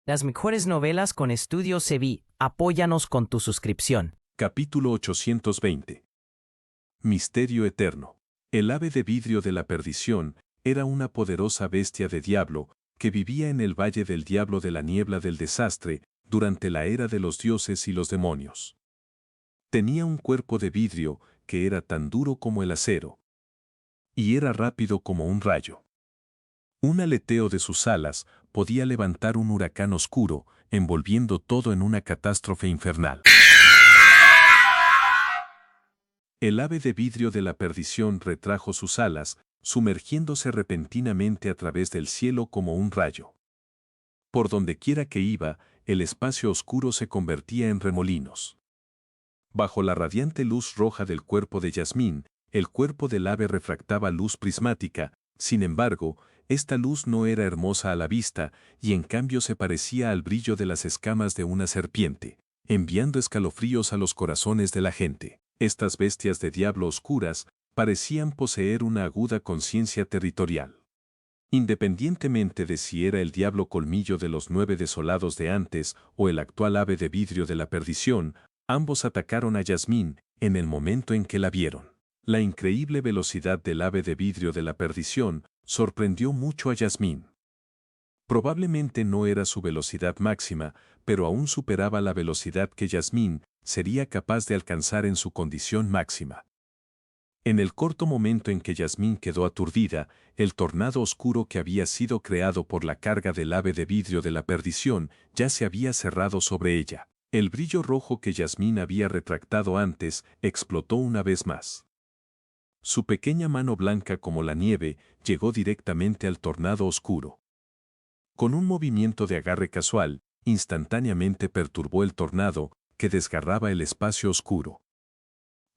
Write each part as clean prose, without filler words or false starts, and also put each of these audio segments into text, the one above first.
Las mejores novelas con Estudio Ceví. Apóyanos con tu suscripción. Capítulo 820. Misterio eterno. El ave de vidrio de la perdición era una poderosa bestia de diablo que vivía en el valle del diablo de la niebla del desastre durante la era de los dioses y los demonios. Tenía un cuerpo de vidrio que era tan duro como el acero y era rápido como un rayo. Un aleteo de sus alas podía levantar un huracán oscuro, envolviendo todo en una catástrofe infernal. El ave de vidrio de la perdición retrajo sus alas, sumergiéndose repentinamente a través del cielo como un rayo. Por donde quiera que iba, el espacio oscuro se convertía en remolinos. Bajo la radiante luz roja del cuerpo de Yasmín, el cuerpo del ave refractaba luz prismática. Sin embargo, esta luz no era hermosa a la vista y en cambio se parecía al brillo de las escamas de una serpiente, enviando escalofríos a los corazones de la gente. Estas bestias de diablo oscuras parecían poseer una aguda conciencia territorial. Independientemente de si era el diablo colmillo de los 9 desolados de antes o el actual ave de vidrio de la perdición, ambos atacaron a Yasmín en el momento en que la vieron. La increíble velocidad del ave de vidrio de la perdición sorprendió mucho a Yasmín. Probablemente no era su velocidad máxima, pero aún superaba la velocidad que Yasmín sería capaz de alcanzar en su condición máxima. En el corto momento en que Yasmín quedó aturdida, el tornado oscuro que había sido creado por la carga del ave de vidrio de la perdición ya se había cerrado sobre ella. El brillo rojo que Yasmín había retractado antes explotó una vez más. Su pequeña mano blanca como la nieve llegó directamente al tornado oscuro. Con un movimiento de agarre casual, instantáneamente perturbó el tornado que desgarraba el espacio oscuro.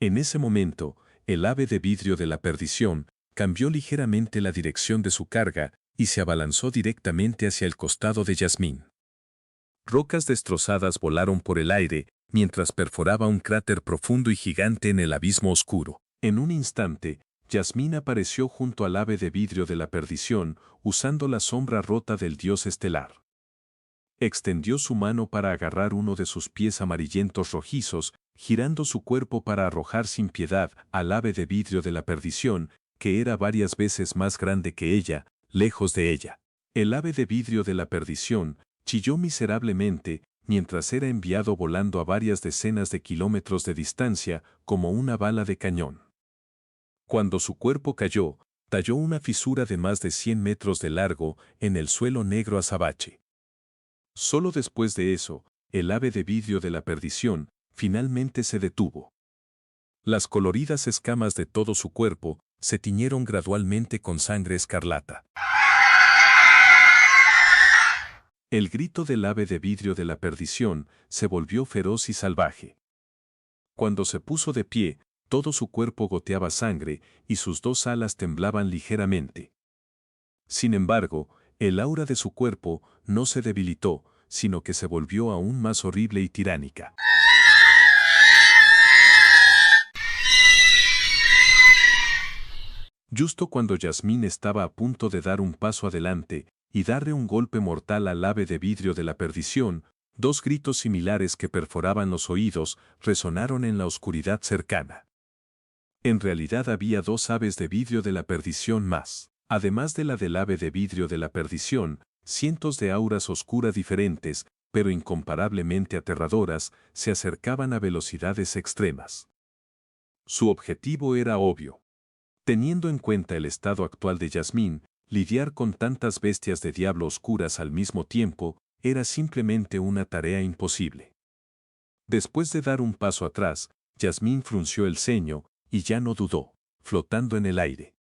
En ese momento, el ave de vidrio de la perdición cambió ligeramente la dirección de su carga y se abalanzó directamente hacia el costado de Yasmín. Rocas destrozadas volaron por el aire mientras perforaba un cráter profundo y gigante en el abismo oscuro. En un instante, Yasmín apareció junto al ave de vidrio de la perdición, usando la sombra rota del dios estelar. Extendió su mano para agarrar uno de sus pies amarillentos rojizos, girando su cuerpo para arrojar sin piedad al ave de vidrio de la perdición, que era varias veces más grande que ella, lejos de ella. El ave de vidrio de la perdición chilló miserablemente mientras era enviado volando a varias decenas de kilómetros de distancia como una bala de cañón. Cuando su cuerpo cayó, talló una fisura de más de 100 metros de largo en el suelo negro azabache. Solo después de eso, el ave de vidrio de la perdición finalmente se detuvo. Las coloridas escamas de todo su cuerpo se tiñeron gradualmente con sangre escarlata. El grito del ave de vidrio de la perdición se volvió feroz y salvaje. Cuando se puso de pie, todo su cuerpo goteaba sangre y sus dos alas temblaban ligeramente. Sin embargo, el aura de su cuerpo no se debilitó, sino que se volvió aún más horrible y tiránica. Justo cuando Yasmín estaba a punto de dar un paso adelante y darle un golpe mortal al ave de vidrio de la perdición, dos gritos similares que perforaban los oídos resonaron en la oscuridad cercana. En realidad había dos aves de vidrio de la perdición más. Además de la del ave de vidrio de la perdición, cientos de auras oscuras diferentes, pero incomparablemente aterradoras, se acercaban a velocidades extremas. Su objetivo era obvio. Teniendo en cuenta el estado actual de Yasmín, lidiar con tantas bestias de diablo oscuras al mismo tiempo era simplemente una tarea imposible. Después de dar un paso atrás, Yasmín frunció el ceño y ya no dudó, flotando en el aire.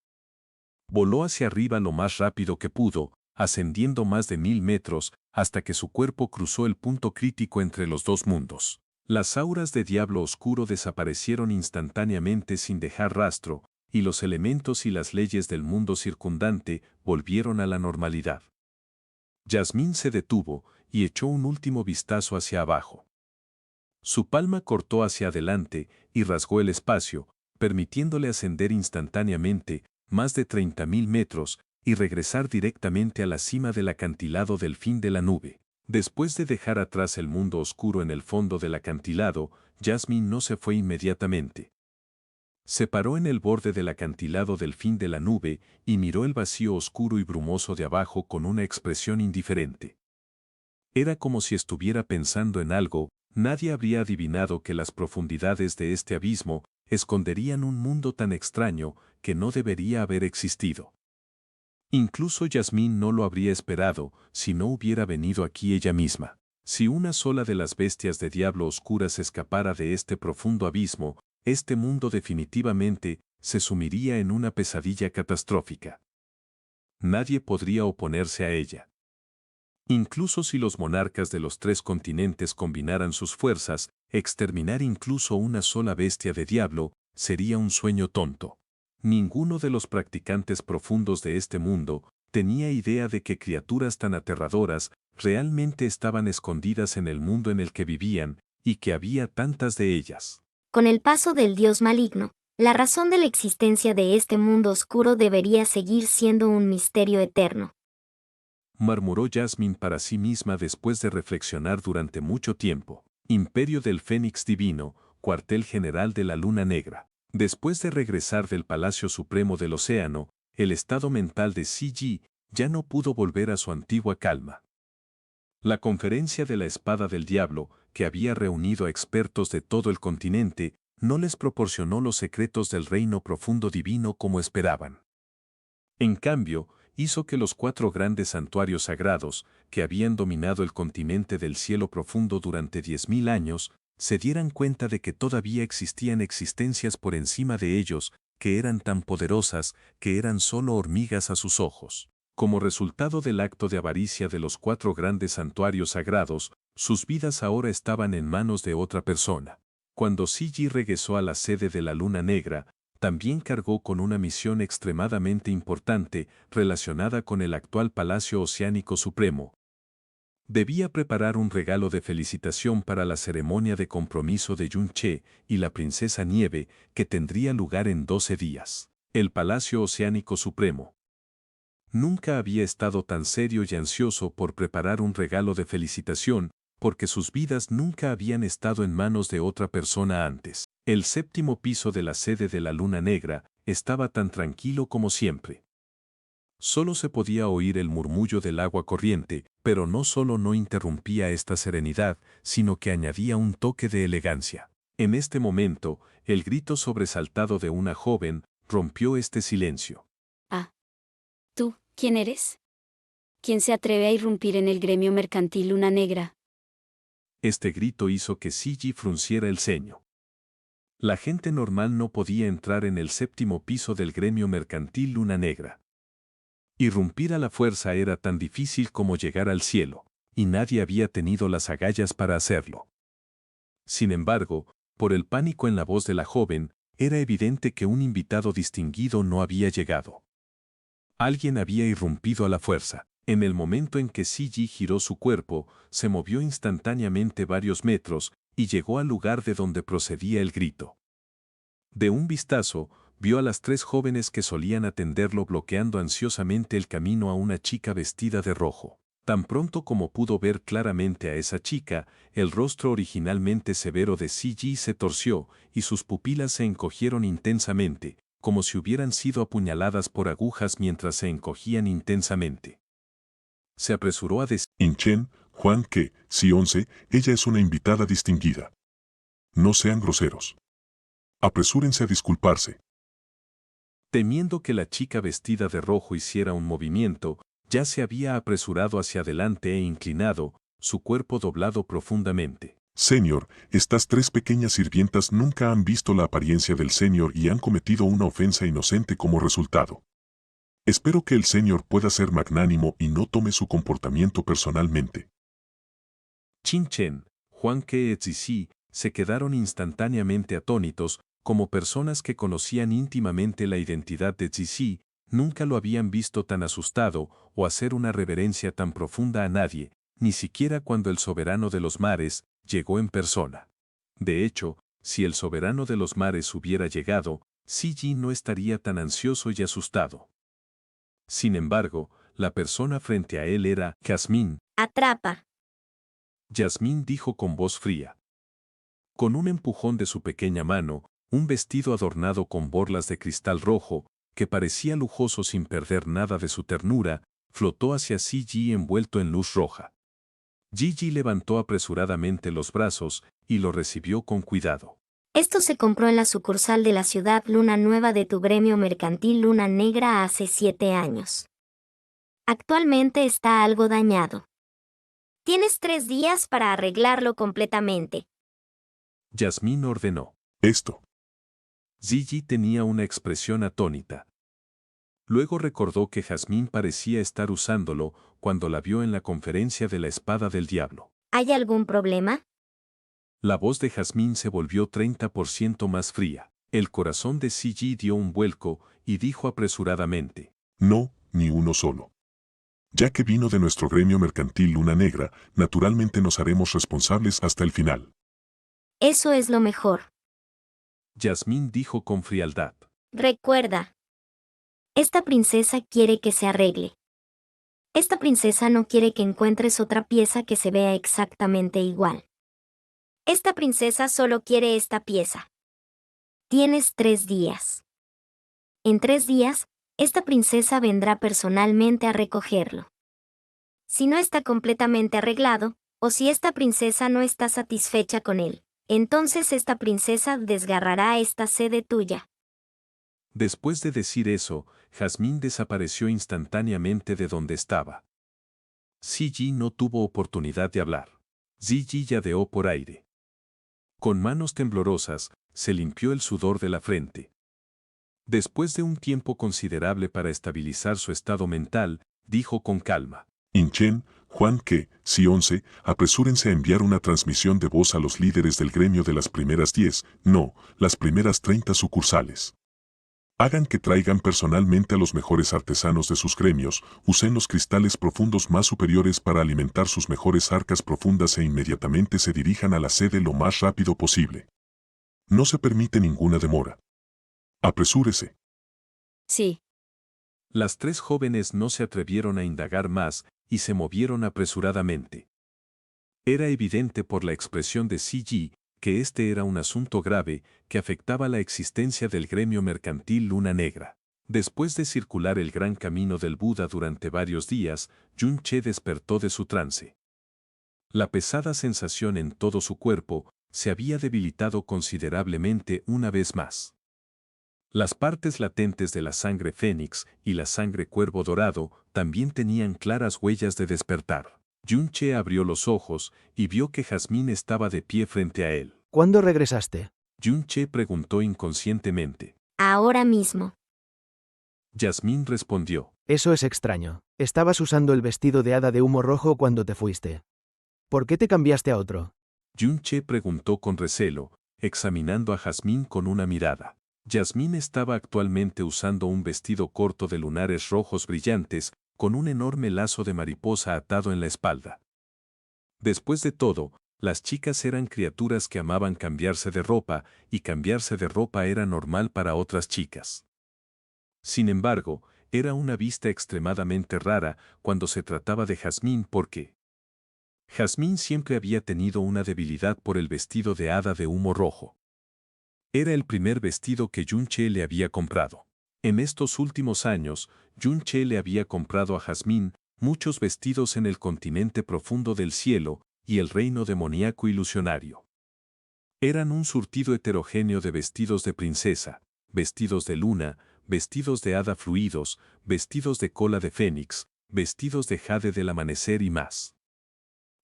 Voló hacia arriba lo más rápido que pudo, ascendiendo más de 1000 metros, hasta que su cuerpo cruzó el punto crítico entre los dos mundos. Las auras de diablo oscuro desaparecieron instantáneamente sin dejar rastro, y los elementos y las leyes del mundo circundante volvieron a la normalidad. Yasmín se detuvo y echó un último vistazo hacia abajo. Su palma cortó hacia adelante y rasgó el espacio, permitiéndole ascender instantáneamente más de 30.000 metros y regresar directamente a la cima del acantilado del fin de la nube. Después de dejar atrás el mundo oscuro en el fondo del acantilado, Jasmine no se fue inmediatamente. Se paró en el borde del acantilado del fin de la nube y miró el vacío oscuro y brumoso de abajo con una expresión indiferente. Era como si estuviera pensando en algo. Nadie habría adivinado que las profundidades de este abismo esconderían un mundo tan extraño que no debería haber existido. Incluso Jasmine no lo habría esperado si no hubiera venido aquí ella misma. Si una sola de las bestias de diablo oscuras escapara de este profundo abismo, este mundo definitivamente se sumiría en una pesadilla catastrófica. Nadie podría oponerse a ella. Incluso si los monarcas de los 3 continentes combinaran sus fuerzas, exterminar incluso una sola bestia de diablo sería un sueño tonto. Ninguno de los practicantes profundos de este mundo tenía idea de que criaturas tan aterradoras realmente estaban escondidas en el mundo en el que vivían y que había tantas de ellas. Con el paso del dios maligno, la razón de la existencia de este mundo oscuro debería seguir siendo un misterio eterno, Murmuró Jasmine para sí misma después de reflexionar durante mucho tiempo. Imperio del Fénix Divino, cuartel general de la Luna Negra. Después de regresar del Palacio Supremo del Océano, el estado mental de CG ya no pudo volver a su antigua calma. La conferencia de la Espada del Diablo, que había reunido a expertos de todo el continente, no les proporcionó los secretos del reino profundo divino como esperaban. En cambio, hizo que los 4 grandes santuarios sagrados, que habían dominado el continente del cielo profundo durante 10.000 años, se dieran cuenta de que todavía existían existencias por encima de ellos, que eran tan poderosas, que eran solo hormigas a sus ojos. Como resultado del acto de avaricia de los 4 grandes santuarios sagrados, sus vidas ahora estaban en manos de otra persona. Cuando Sigi regresó a la sede de la Luna Negra, también cargó con una misión extremadamente importante relacionada con el actual Palacio Oceánico Supremo. Debía preparar un regalo de felicitación para la ceremonia de compromiso de Yunche y la Princesa Nieve, que tendría lugar en 12 días. El Palacio Oceánico Supremo. Nunca había estado tan serio y ansioso por preparar un regalo de felicitación, porque sus vidas nunca habían estado en manos de otra persona antes. El 7º piso de la sede de la Luna Negra estaba tan tranquilo como siempre. Solo se podía oír el murmullo del agua corriente, pero no solo no interrumpía esta serenidad, sino que añadía un toque de elegancia. En este momento, el grito sobresaltado de una joven rompió este silencio. Ah. ¿Tú, quién eres? ¿Quién se atreve a irrumpir en el gremio mercantil Luna Negra? Este grito hizo que Sigi frunciera el ceño. La gente normal no podía entrar en el 7º piso del gremio mercantil Luna Negra. Irrumpir a la fuerza era tan difícil como llegar al cielo, y nadie había tenido las agallas para hacerlo. Sin embargo, por el pánico en la voz de la joven, era evidente que un invitado distinguido no había llegado. Alguien había irrumpido a la fuerza. En el momento en que Sigi giró su cuerpo, se movió instantáneamente varios metros y llegó al lugar de donde procedía el grito. De un vistazo, vio a las 3 jóvenes que solían atenderlo bloqueando ansiosamente el camino a una chica vestida de rojo. Tan pronto como pudo ver claramente a esa chica, el rostro originalmente severo de Sigi se torció y sus pupilas se encogieron intensamente, como si hubieran sido apuñaladas por agujas mientras se encogían intensamente. Se apresuró a decir: Inchen, Juan que, si 11, ella es una invitada distinguida. No sean groseros. Apresúrense a disculparse. Temiendo que la chica vestida de rojo hiciera un movimiento, ya se había apresurado hacia adelante e inclinado, su cuerpo doblado profundamente. Señor, estas 3 pequeñas sirvientas nunca han visto la apariencia del Señor y han cometido una ofensa inocente como resultado. Espero que el Señor pueda ser magnánimo y no tome su comportamiento personalmente. Chin Chen, Juan Ke y Zizi se quedaron instantáneamente atónitos, como personas que conocían íntimamente la identidad de Zizi, nunca lo habían visto tan asustado o hacer una reverencia tan profunda a nadie, ni siquiera cuando el soberano de los mares llegó en persona. De hecho, si el soberano de los mares hubiera llegado, Sigi no estaría tan ansioso y asustado. Sin embargo, la persona frente a él era Jasmine. atrapa. Yasmín dijo con voz fría. Con un empujón de su pequeña mano, un vestido adornado con borlas de cristal rojo, que parecía lujoso sin perder nada de su ternura, flotó hacia Gigi envuelto en luz roja. Gigi levantó apresuradamente los brazos y lo recibió con cuidado. Esto se compró en la sucursal de la ciudad Luna Nueva de tu gremio mercantil Luna Negra hace 7 años. Actualmente está algo dañado. Tienes 3 días para arreglarlo completamente. Yasmín ordenó. Esto. Gigi tenía una expresión atónita. Luego recordó que Jazmín parecía estar usándolo cuando la vio en la conferencia de la espada del diablo. ¿Hay algún problema? La voz de Jazmín se volvió 30% más fría. El corazón de Gigi dio un vuelco y dijo apresuradamente. No, ni uno solo. Ya que vino de nuestro gremio mercantil Luna Negra, naturalmente nos haremos responsables hasta el final. Eso es lo mejor. Yasmín dijo con frialdad. Recuerda. Esta princesa quiere que se arregle. Esta princesa no quiere que encuentres otra pieza que se vea exactamente igual. Esta princesa solo quiere esta pieza. Tienes 3 días. En 3 días, esta princesa vendrá personalmente a recogerlo. Si no está completamente arreglado, o si esta princesa no está satisfecha con él, entonces esta princesa desgarrará esta sede tuya. Después de decir eso, Jazmín desapareció instantáneamente de donde estaba. Gigi no tuvo oportunidad de hablar. Gigi yadeó por aire. Con manos temblorosas, se limpió el sudor de la frente. Después de un tiempo considerable para estabilizar su estado mental, dijo con calma. Inchen, Juan que, si 11, apresúrense a enviar una transmisión de voz a los líderes del gremio de las primeras 10, no, las primeras 30 sucursales. Hagan que traigan personalmente a los mejores artesanos de sus gremios, usen los cristales profundos más superiores para alimentar sus mejores arcas profundas e inmediatamente se dirijan a la sede lo más rápido posible. No se permite ninguna demora. Apresúrese. Sí. Las 3 jóvenes no se atrevieron a indagar más y se movieron apresuradamente. Era evidente por la expresión de Gigi que este era un asunto grave que afectaba la existencia del gremio mercantil Luna Negra. Después de circular el gran camino del Buda durante varios días, Yun-che despertó de su trance. La pesada sensación en todo su cuerpo se había debilitado considerablemente una vez más. Las partes latentes de la sangre fénix y la sangre cuervo dorado también tenían claras huellas de despertar. Yun-che abrió los ojos y vio que Jazmín estaba de pie frente a él. ¿Cuándo regresaste? Yun-che preguntó inconscientemente. Ahora mismo. Yasmín respondió. Eso es extraño. Estabas usando el vestido de hada de humo rojo cuando te fuiste. ¿Por qué te cambiaste a otro? Yun-che preguntó con recelo, examinando a Jazmín con una mirada. Yasmín estaba actualmente usando un vestido corto de lunares rojos brillantes, con un enorme lazo de mariposa atado en la espalda. Después de todo, las chicas eran criaturas que amaban cambiarse de ropa, y cambiarse de ropa era normal para otras chicas. Sin embargo, era una vista extremadamente rara cuando se trataba de Jazmín porque Jazmín siempre había tenido una debilidad por el vestido de hada de humo rojo. Era el primer vestido que Yun-che le había comprado. En estos últimos años, Yun-che le había comprado a Jazmín muchos vestidos en el continente profundo del cielo y el reino demoníaco ilusionario. Eran un surtido heterogéneo de vestidos de princesa, vestidos de luna, vestidos de hada fluidos, vestidos de cola de fénix, vestidos de jade del amanecer y más.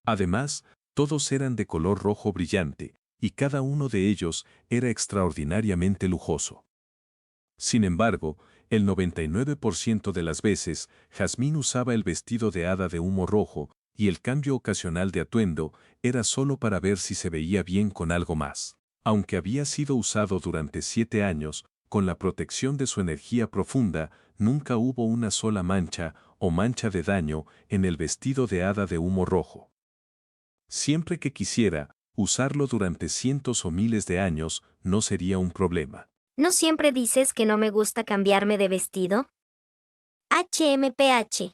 Además, todos eran de color rojo brillante, y cada uno de ellos era extraordinariamente lujoso. Sin embargo, el 99% de las veces, Jazmín usaba el vestido de hada de humo rojo, y el cambio ocasional de atuendo era solo para ver si se veía bien con algo más. Aunque había sido usado durante 7 años, con la protección de su energía profunda, nunca hubo una sola mancha o mancha de daño en el vestido de hada de humo rojo. Siempre que quisiera, usarlo durante cientos o miles de años no sería un problema. ¿No siempre dices que no me gusta cambiarme de vestido? HMPH.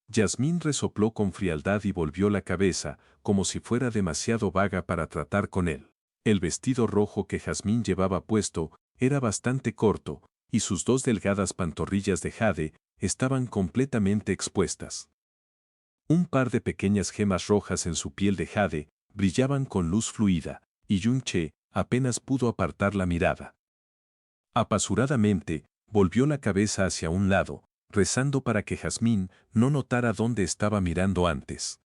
Yasmín resopló con frialdad y volvió la cabeza, como si fuera demasiado vaga para tratar con él. El vestido rojo que Jazmín llevaba puesto era bastante corto, y sus dos delgadas pantorrillas de jade estaban completamente expuestas. Un par de pequeñas gemas rojas en su piel de jade brillaban con luz fluida, y Yunche apenas pudo apartar la mirada. Apresuradamente, volvió la cabeza hacia un lado, rezando para que Jazmín no notara dónde estaba mirando antes.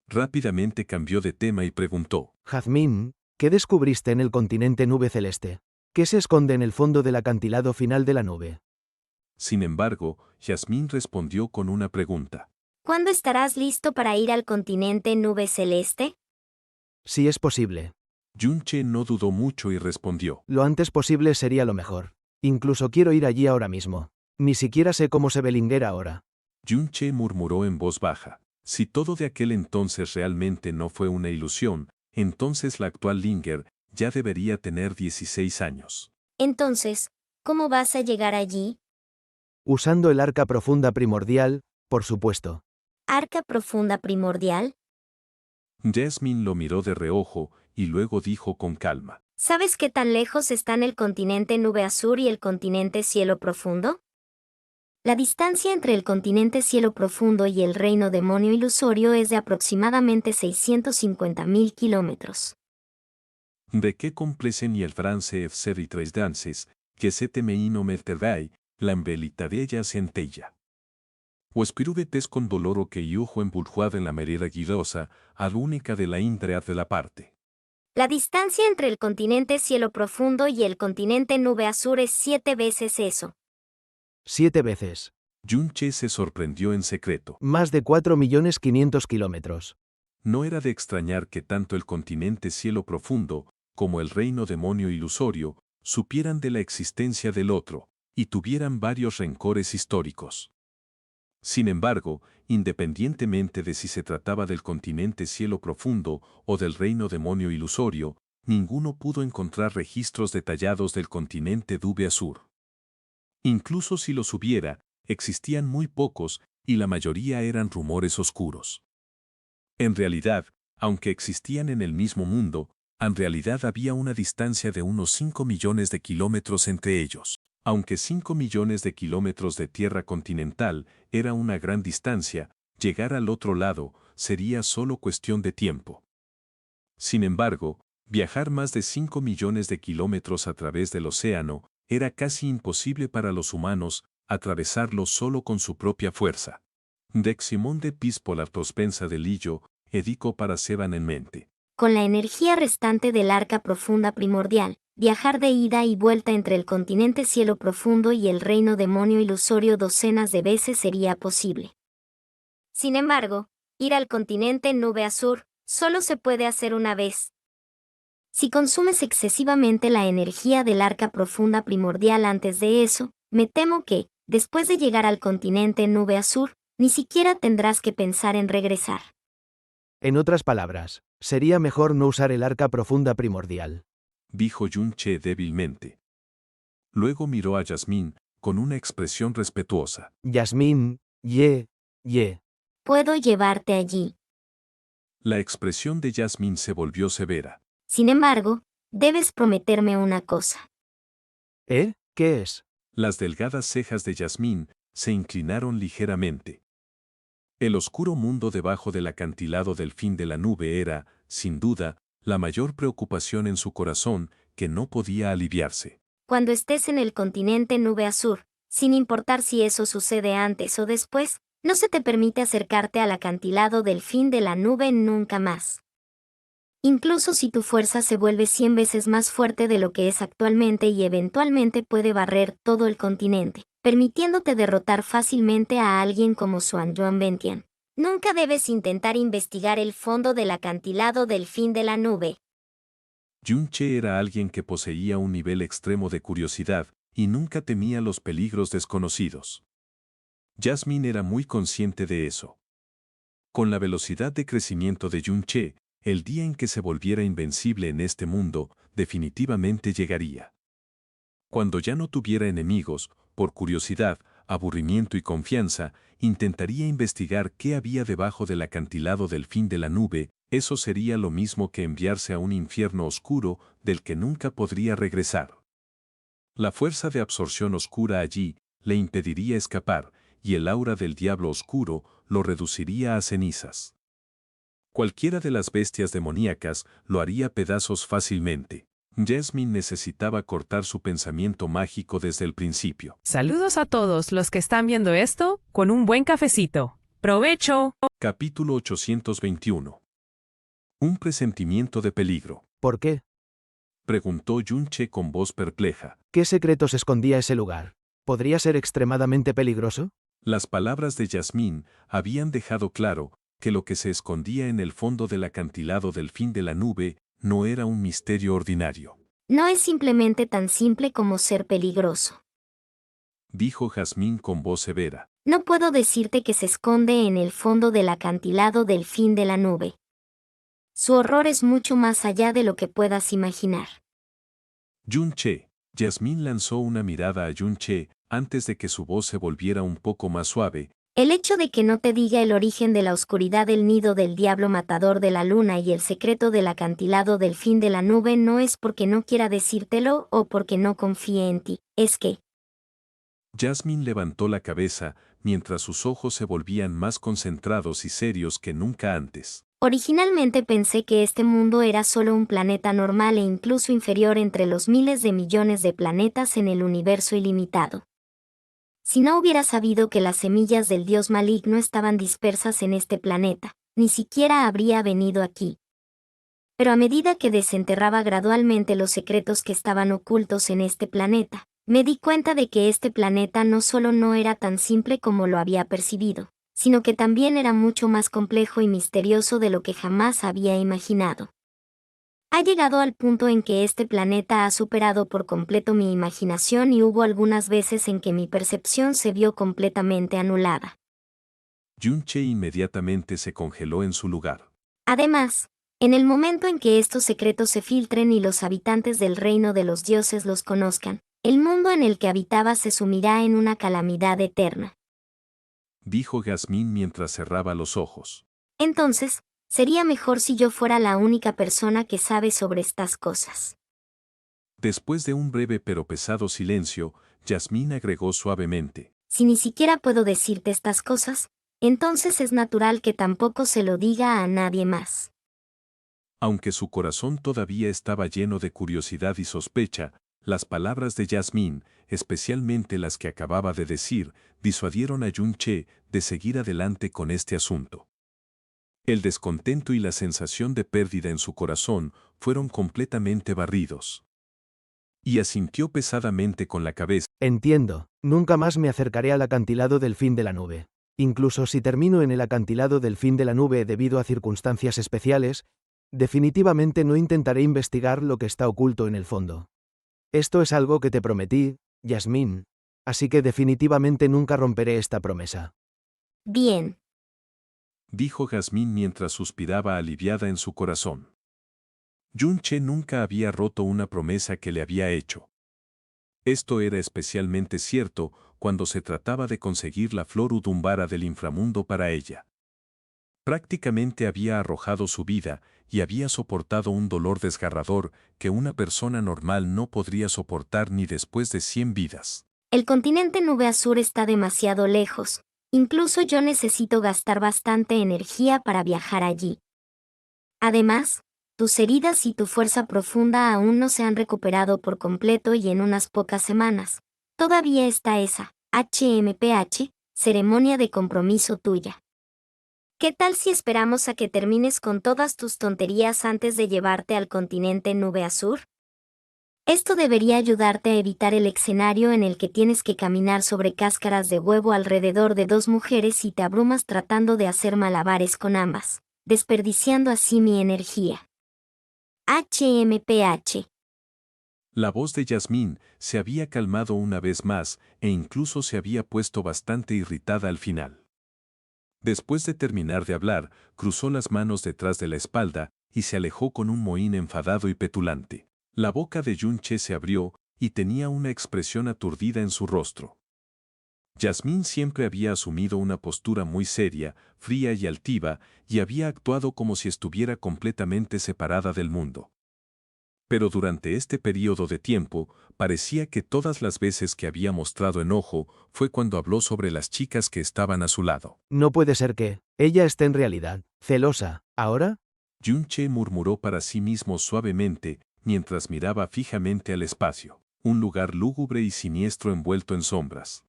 Rápidamente cambió de tema y preguntó: Jazmín, ¿qué descubriste en el continente nube celeste? ¿Qué se esconde en el fondo del acantilado final de la nube? Sin embargo, Jazmín respondió con una pregunta. ¿Cuándo estarás listo para ir al continente nube celeste? Si es posible. Yunche no dudó mucho y respondió: Lo antes posible sería lo mejor. Incluso quiero ir allí ahora mismo. Ni siquiera sé cómo se ve Linger ahora. Yunche murmuró en voz baja. Si todo de aquel entonces realmente no fue una ilusión, entonces la actual Linger ya debería tener 16 años. Entonces, ¿cómo vas a llegar allí? Usando el arca profunda primordial, por supuesto. ¿Arca profunda primordial? Jasmine lo miró de reojo y luego dijo con calma: ¿Sabes qué tan lejos están el continente nube azul y el continente cielo profundo? La distancia entre el continente cielo profundo y el reino demonio ilusorio es de aproximadamente 650.000 kilómetros. De qué complesen y el france fser y tres dances, que se temeino metervai, la embelitarella centella. O espirubetes con doloro que yujo empuljuad en la merida guidosa, al única de la intread de la parte. La distancia entre el continente cielo profundo y el continente nube azul es 7 veces eso. 7 veces. Yunche se sorprendió en secreto. Más de 4.500.000 kilómetros. No era de extrañar que tanto el continente cielo profundo como el reino demonio ilusorio supieran de la existencia del otro y tuvieran varios rencores históricos. Sin embargo, independientemente de si se trataba del continente cielo profundo o del reino demonio ilusorio, ninguno pudo encontrar registros detallados del continente Dube Azur. Incluso si los hubiera, existían muy pocos y la mayoría eran rumores oscuros. En realidad, aunque existían en el mismo mundo, en realidad había una distancia de unos 5 millones de kilómetros entre ellos. Aunque 5 millones de kilómetros de tierra continental era una gran distancia, llegar al otro lado sería solo cuestión de tiempo. Sin embargo, viajar más de 5 millones de kilómetros a través del océano era casi imposible para los humanos atravesarlo solo con su propia fuerza. Deximón de Pispola prospensa de Lillo, edico para Seban en mente. Con la energía restante del arca profunda primordial, viajar de ida y vuelta entre el continente cielo profundo y el reino demonio ilusorio docenas de veces sería posible. Sin embargo, ir al continente nube azul solo se puede hacer una vez. Si consumes excesivamente la energía del arca profunda primordial antes de eso, me temo que, después de llegar al continente nube azul, ni siquiera tendrás que pensar en regresar. En otras palabras, sería mejor no usar el arca profunda primordial. Dijo Yunche débilmente. Luego miró a Yasmín con una expresión respetuosa. Yasmín, ye. Puedo llevarte allí. La expresión de Yasmín se volvió severa. Sin embargo, debes prometerme una cosa. ¿Qué es? Las delgadas cejas de Yasmín se inclinaron ligeramente. El oscuro mundo debajo del acantilado del fin de la nube era, sin duda, la mayor preocupación en su corazón que no podía aliviarse. Cuando estés en el continente nube azul, sin importar si eso sucede antes o después, no se te permite acercarte al acantilado del fin de la nube nunca más. Incluso si tu fuerza se vuelve 100 veces más fuerte de lo que es actualmente y eventualmente puede barrer todo el continente, permitiéndote derrotar fácilmente a alguien como Xuan Yuan Bentian. Nunca debes intentar investigar el fondo del acantilado del fin de la nube. Yunche era alguien que poseía un nivel extremo de curiosidad y nunca temía los peligros desconocidos. Yasmín era muy consciente de eso. Con la velocidad de crecimiento de Yunche, el día en que se volviera invencible en este mundo definitivamente llegaría. Cuando ya no tuviera enemigos, por curiosidad, aburrimiento y confianza, intentaría investigar qué había debajo del acantilado del fin de la nube. Eso sería lo mismo que enviarse a un infierno oscuro del que nunca podría regresar. La fuerza de absorción oscura allí le impediría escapar, y el aura del diablo oscuro lo reduciría a cenizas. Cualquiera de las bestias demoníacas lo haría pedazos fácilmente. Jasmine necesitaba cortar su pensamiento mágico desde el principio. Saludos a todos los que están viendo esto con un buen cafecito. ¡Provecho! Capítulo 821. Un presentimiento de peligro. ¿Por qué? Preguntó Yunche con voz perpleja. ¿Qué secretos escondía ese lugar? ¿Podría ser extremadamente peligroso? Las palabras de Jasmine habían dejado claro que lo que se escondía en el fondo del acantilado del fin de la nube no era un misterio ordinario. No es simplemente tan simple como ser peligroso. Dijo Jasmine con voz severa. No puedo decirte que se esconde en el fondo del acantilado del fin de la nube. Su horror es mucho más allá de lo que puedas imaginar. Yunche. Jasmine lanzó una mirada a Yunche antes de que su voz se volviera un poco más suave. El hecho de que no te diga el origen de la oscuridad del nido del diablo matador de la luna y el secreto del acantilado del fin de la nube no es porque no quiera decírtelo o porque no confíe en ti, es que... Jasmine levantó la cabeza mientras sus ojos se volvían más concentrados y serios que nunca antes. Originalmente pensé que este mundo era solo un planeta normal e incluso inferior entre los miles de millones de planetas en el universo ilimitado. Si no hubiera sabido que las semillas del dios maligno estaban dispersas en este planeta, ni siquiera habría venido aquí. Pero a medida que desenterraba gradualmente los secretos que estaban ocultos en este planeta, me di cuenta de que este planeta no solo no era tan simple como lo había percibido, sino que también era mucho más complejo y misterioso de lo que jamás había imaginado. Ha llegado al punto en que este planeta ha superado por completo mi imaginación y hubo algunas veces en que mi percepción se vio completamente anulada. Yunche inmediatamente se congeló en su lugar. Además, en el momento en que estos secretos se filtren y los habitantes del reino de los dioses los conozcan, el mundo en el que habitaba se sumirá en una calamidad eterna. Dijo Jasmine mientras cerraba los ojos. Entonces, sería mejor si yo fuera la única persona que sabe sobre estas cosas. Después de un breve pero pesado silencio, Jasmine agregó suavemente. Si ni siquiera puedo decirte estas cosas, entonces es natural que tampoco se lo diga a nadie más. Aunque su corazón todavía estaba lleno de curiosidad y sospecha, las palabras de Jasmine, especialmente las que acababa de decir, disuadieron a Yunche de seguir adelante con este asunto. El descontento y la sensación de pérdida en su corazón fueron completamente barridos. Y asintió pesadamente con la cabeza. Entiendo, nunca más me acercaré al acantilado del fin de la nube. Incluso si termino en el acantilado del fin de la nube debido a circunstancias especiales, definitivamente no intentaré investigar lo que está oculto en el fondo. Esto es algo que te prometí, Jasmine, así que definitivamente nunca romperé esta promesa. Bien. Dijo Jasmine mientras suspiraba aliviada en su corazón. Yunche nunca había roto una promesa que le había hecho. Esto era especialmente cierto cuando se trataba de conseguir la flor udumbara del inframundo para ella. Prácticamente había arrojado su vida y había soportado un dolor desgarrador que una persona normal no podría soportar ni después de 100 vidas. El continente Nube Azul está demasiado lejos. Incluso yo necesito gastar bastante energía para viajar allí. Además, tus heridas y tu fuerza profunda aún no se han recuperado por completo y en unas pocas semanas, todavía está esa, HMPH, ceremonia de compromiso tuya. ¿Qué tal si esperamos a que termines con todas tus tonterías antes de llevarte al continente Nube Azul? Esto debería ayudarte a evitar el escenario en el que tienes que caminar sobre cáscaras de huevo alrededor de dos mujeres y te abrumas tratando de hacer malabares con ambas, desperdiciando así mi energía. HMPH. La voz de Jasmine se había calmado una vez más e incluso se había puesto bastante irritada al final. Después de terminar de hablar, cruzó las manos detrás de la espalda y se alejó con un mohín enfadado y petulante. La boca de Yunche se abrió y tenía una expresión aturdida en su rostro. Yasmín siempre había asumido una postura muy seria, fría y altiva, y había actuado como si estuviera completamente separada del mundo. Pero durante este periodo de tiempo, parecía que todas las veces que había mostrado enojo fue cuando habló sobre las chicas que estaban a su lado. No puede ser que ella esté en realidad celosa. ¿Ahora? Yunche murmuró para sí mismo suavemente mientras miraba fijamente al espacio, un lugar lúgubre y siniestro envuelto en sombras.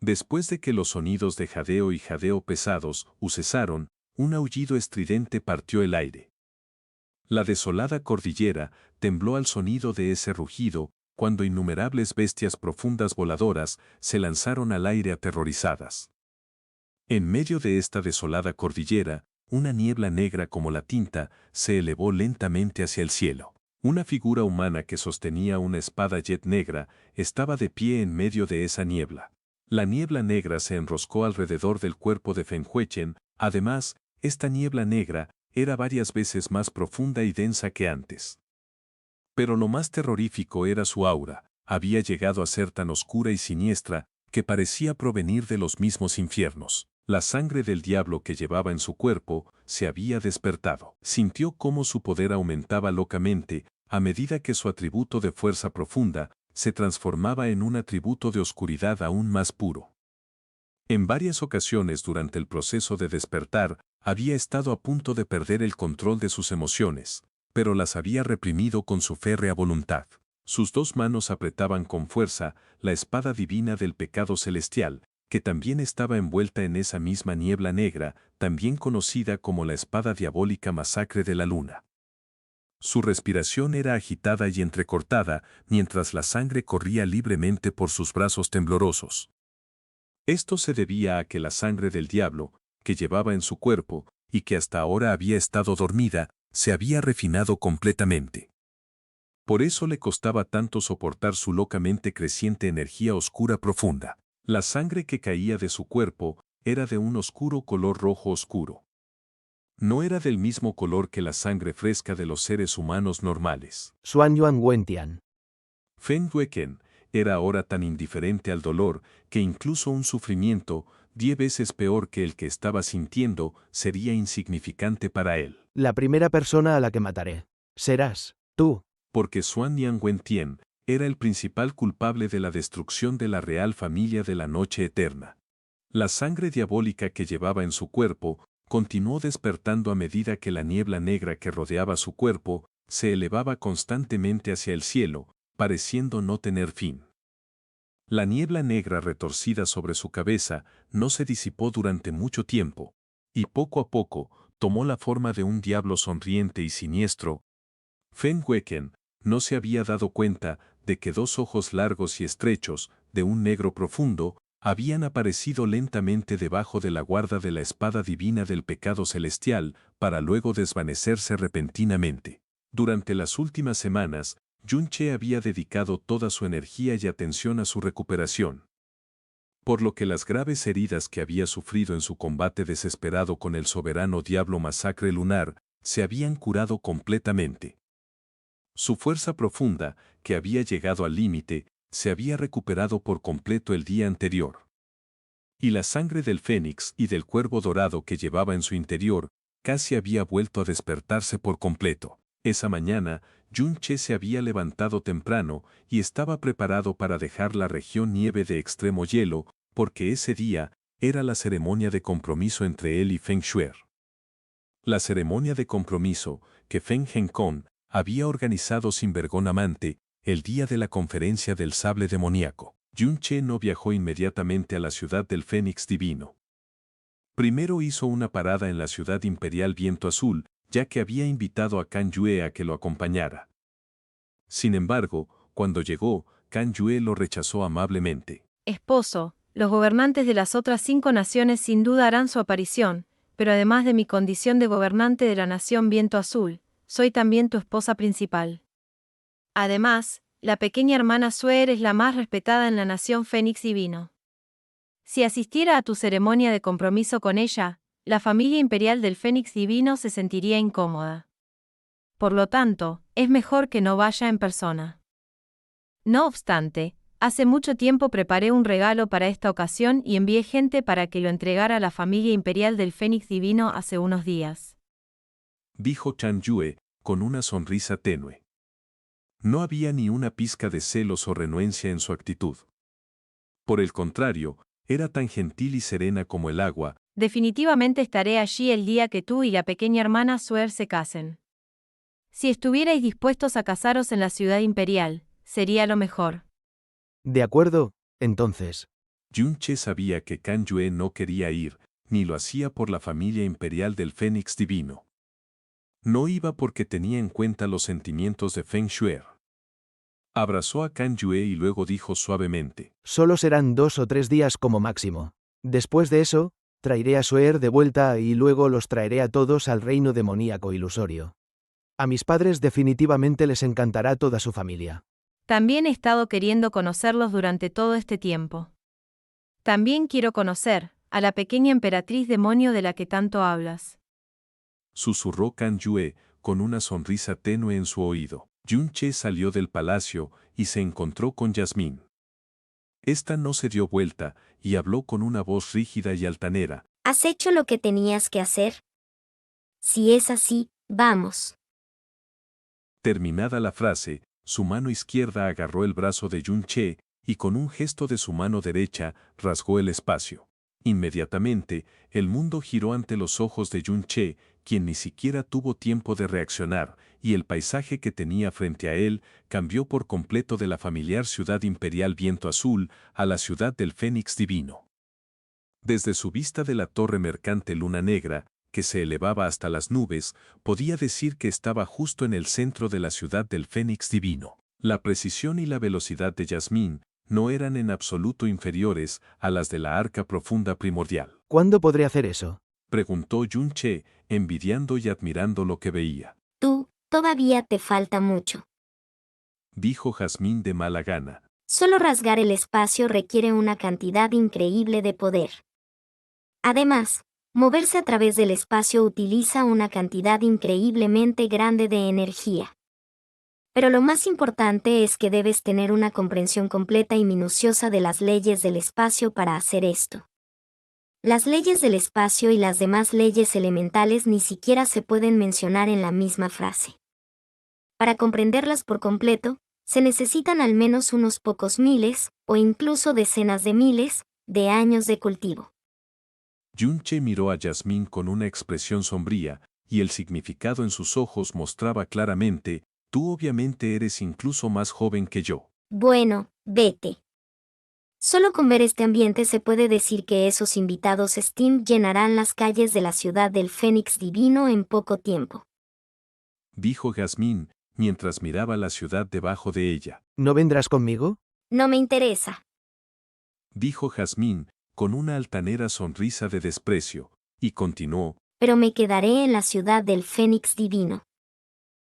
Después de que los sonidos de jadeo y jadeo pesados cesaron, un aullido estridente partió el aire. La desolada cordillera tembló al sonido de ese rugido, cuando innumerables bestias profundas voladoras se lanzaron al aire aterrorizadas. En medio de esta desolada cordillera, una niebla negra como la tinta se elevó lentamente hacia el cielo. Una figura humana que sostenía una espada jet negra estaba de pie en medio de esa niebla. La niebla negra se enroscó alrededor del cuerpo de Fenhuechen. Además, esta niebla negra era varias veces más profunda y densa que antes. Pero lo más terrorífico era su aura. Había llegado a ser tan oscura y siniestra que parecía provenir de los mismos infiernos. La sangre del diablo que llevaba en su cuerpo se había despertado. Sintió cómo su poder aumentaba locamente a medida que su atributo de fuerza profunda se transformaba en un atributo de oscuridad aún más puro. En varias ocasiones durante el proceso de despertar, había estado a punto de perder el control de sus emociones, pero las había reprimido con su férrea voluntad. Sus dos manos apretaban con fuerza la espada divina del pecado celestial, que también estaba envuelta en esa misma niebla negra, también conocida como la espada diabólica masacre de la luna. Su respiración era agitada y entrecortada, mientras la sangre corría libremente por sus brazos temblorosos. Esto se debía a que la sangre del diablo, que llevaba en su cuerpo, y que hasta ahora había estado dormida, se había refinado completamente. Por eso le costaba tanto soportar su locamente creciente energía oscura profunda. La sangre que caía de su cuerpo era de un oscuro color rojo oscuro. No era del mismo color que la sangre fresca de los seres humanos normales. Xuan Yuan Wentian. Feng Yuequen era ahora tan indiferente al dolor que incluso un sufrimiento 10 veces peor que el que estaba sintiendo sería insignificante para él. La primera persona a la que mataré serás tú. Porque Xuan Nian Wentien era el principal culpable de la destrucción de la real familia de la noche eterna. La sangre diabólica que llevaba en su cuerpo continuó despertando a medida que la niebla negra que rodeaba su cuerpo se elevaba constantemente hacia el cielo, pareciendo no tener fin. La niebla negra retorcida sobre su cabeza no se disipó durante mucho tiempo, y poco a poco tomó la forma de un diablo sonriente y siniestro. Feng Yuequen no se había dado cuenta de que dos ojos largos y estrechos, de un negro profundo, habían aparecido lentamente debajo de la guarda de la espada divina del pecado celestial, para luego desvanecerse repentinamente. Durante las últimas semanas, Yunche había dedicado toda su energía y atención a su recuperación. Por lo que las graves heridas que había sufrido en su combate desesperado con el soberano diablo masacre lunar, se habían curado completamente. Su fuerza profunda, que había llegado al límite, se había recuperado por completo el día anterior. Y la sangre del fénix y del cuervo dorado que llevaba en su interior, casi había vuelto a despertarse por completo. Esa mañana, Yunche se había levantado temprano y estaba preparado para dejar la región nieve de extremo hielo, porque ese día era la ceremonia de compromiso entre él y Feng Shuer. La ceremonia de compromiso que Feng Henkon había organizado sin vergón amante, el día de la conferencia del sable demoníaco. Yunche no viajó inmediatamente a la ciudad del Fénix Divino. Primero hizo una parada en la ciudad imperial Viento Azul, ya que había invitado a Kan Yue a que lo acompañara. Sin embargo, cuando llegó, Kan Yue lo rechazó amablemente. Esposo, los gobernantes de las otras 5 naciones sin duda harán su aparición, pero además de mi condición de gobernante de la nación Viento Azul, soy también tu esposa principal. Además, la pequeña hermana Suer es la más respetada en la nación Fénix Divino. Si asistiera a tu ceremonia de compromiso con ella, la familia imperial del Fénix Divino se sentiría incómoda. por lo tanto, es mejor que no vaya en persona. No obstante, hace mucho tiempo preparé un regalo para esta ocasión y envié gente para que lo entregara a la familia imperial del Fénix Divino hace unos días. Dijo Chan Yue, con una sonrisa tenue. No había ni una pizca de celos o renuencia en su actitud. Por el contrario, era tan gentil y serena como el agua. Definitivamente estaré allí el día que tú y la pequeña hermana Suer se casen. Si estuvierais dispuestos a casaros en la ciudad imperial, sería lo mejor. De acuerdo, entonces. Yun-che sabía que Kan Yue no quería ir, ni lo hacía por la familia imperial del Fénix Divino. No iba porque tenía en cuenta los sentimientos de Feng Shuer. Abrazó a Kan Yue y luego dijo suavemente: Solo serán 2 o 3 días como máximo. Después de eso, traeré a Suer de vuelta y luego los traeré a todos al reino demoníaco ilusorio. A mis padres definitivamente les encantará toda su familia. También he estado queriendo conocerlos durante todo este tiempo. También quiero conocer a la pequeña emperatriz demonio de la que tanto hablas. Susurró Kan Yue, con una sonrisa tenue en su oído. Yun-che salió del palacio y se encontró con Yasmín. Esta no se dio vuelta y habló con una voz rígida y altanera. ¿Has hecho lo que tenías que hacer? Si es así, vamos. Terminada la frase, su mano izquierda agarró el brazo de Yun-che y con un gesto de su mano derecha rasgó el espacio. Inmediatamente, el mundo giró ante los ojos de Yun-che, quien ni siquiera tuvo tiempo de reaccionar, y el paisaje que tenía frente a él cambió por completo de la familiar ciudad imperial Viento Azul a la ciudad del Fénix Divino. Desde su vista de la torre mercante Luna Negra, que se elevaba hasta las nubes, podía decir que estaba justo en el centro de la ciudad del Fénix Divino. La precisión y la velocidad de Yasmín no eran en absoluto inferiores a las de la arca profunda primordial. ¿Cuándo podré hacer eso? Preguntó Yun-che, envidiando y admirando lo que veía. Tú, todavía te falta mucho. Dijo Jazmín de mala gana. Solo rasgar el espacio requiere una cantidad increíble de poder. Además, moverse a través del espacio utiliza una cantidad increíblemente grande de energía. Pero lo más importante es que debes tener una comprensión completa y minuciosa de las leyes del espacio para hacer esto. Las leyes del espacio y las demás leyes elementales ni siquiera se pueden mencionar en la misma frase. Para comprenderlas por completo, se necesitan al menos unos pocos miles, o incluso decenas de miles, de años de cultivo. Yun-che miró a Yasmín con una expresión sombría, y el significado en sus ojos mostraba claramente: tú obviamente eres incluso más joven que yo. Bueno, vete. Solo con ver este ambiente se puede decir que esos invitados STEAM llenarán las calles de la ciudad del Fénix Divino en poco tiempo. Dijo Jazmín, mientras miraba la ciudad debajo de ella. ¿No vendrás conmigo? No me interesa. Dijo Jazmín, con una altanera sonrisa de desprecio, y continuó. Pero me quedaré en la ciudad del Fénix Divino.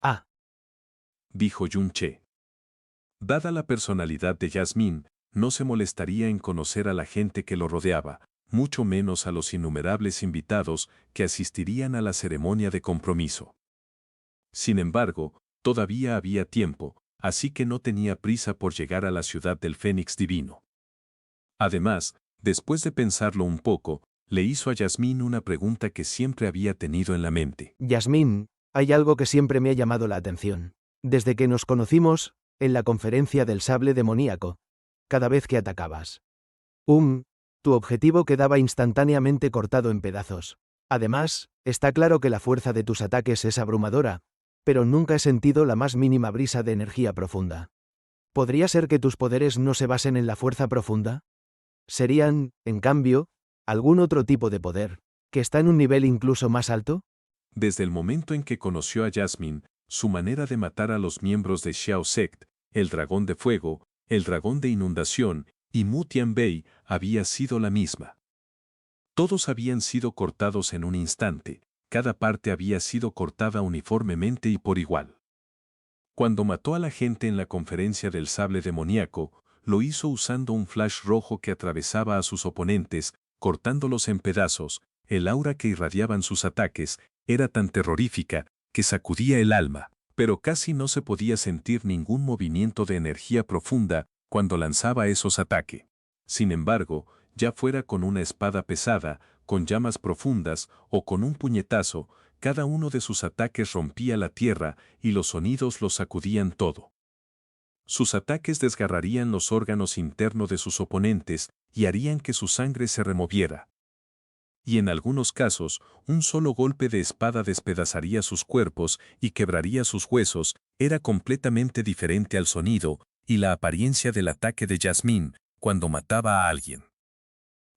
Ah. Dijo Yun-che. Dada la personalidad de Jazmín, no se molestaría en conocer a la gente que lo rodeaba, mucho menos a los innumerables invitados que asistirían a la ceremonia de compromiso. Sin embargo, todavía había tiempo, así que no tenía prisa por llegar a la ciudad del Fénix Divino. Además, después de pensarlo un poco, le hizo a Yasmín una pregunta que siempre había tenido en la mente. Yasmín, hay algo que siempre me ha llamado la atención. Desde que nos conocimos, en la conferencia del sable demoníaco, cada vez que atacabas. Tu objetivo quedaba instantáneamente cortado en pedazos. Además, está claro que la fuerza de tus ataques es abrumadora, pero nunca he sentido la más mínima brisa de energía profunda. ¿Podría ser que tus poderes no se basen en la fuerza profunda? ¿Serían, en cambio, algún otro tipo de poder, que está en un nivel incluso más alto? Desde el momento en que conoció a Yasmín, su manera de matar a los miembros de Xiao Sect, el dragón de fuego, el dragón de inundación y Mu Tianbei había sido la misma. Todos habían sido cortados en un instante, cada parte había sido cortada uniformemente y por igual. Cuando mató a la gente en la conferencia del sable demoníaco, lo hizo usando un flash rojo que atravesaba a sus oponentes, cortándolos en pedazos. El aura que irradiaban sus ataques era tan terrorífica que sacudía el alma. Pero casi no se podía sentir ningún movimiento de energía profunda cuando lanzaba esos ataques. Sin embargo, ya fuera con una espada pesada, con llamas profundas o con un puñetazo, cada uno de sus ataques rompía la tierra y los sonidos los sacudían todo. Sus ataques desgarrarían los órganos internos de sus oponentes y harían que su sangre se removiera. Y en algunos casos, un solo golpe de espada despedazaría sus cuerpos y quebraría sus huesos. Era completamente diferente al sonido y la apariencia del ataque de Jasmine cuando mataba a alguien.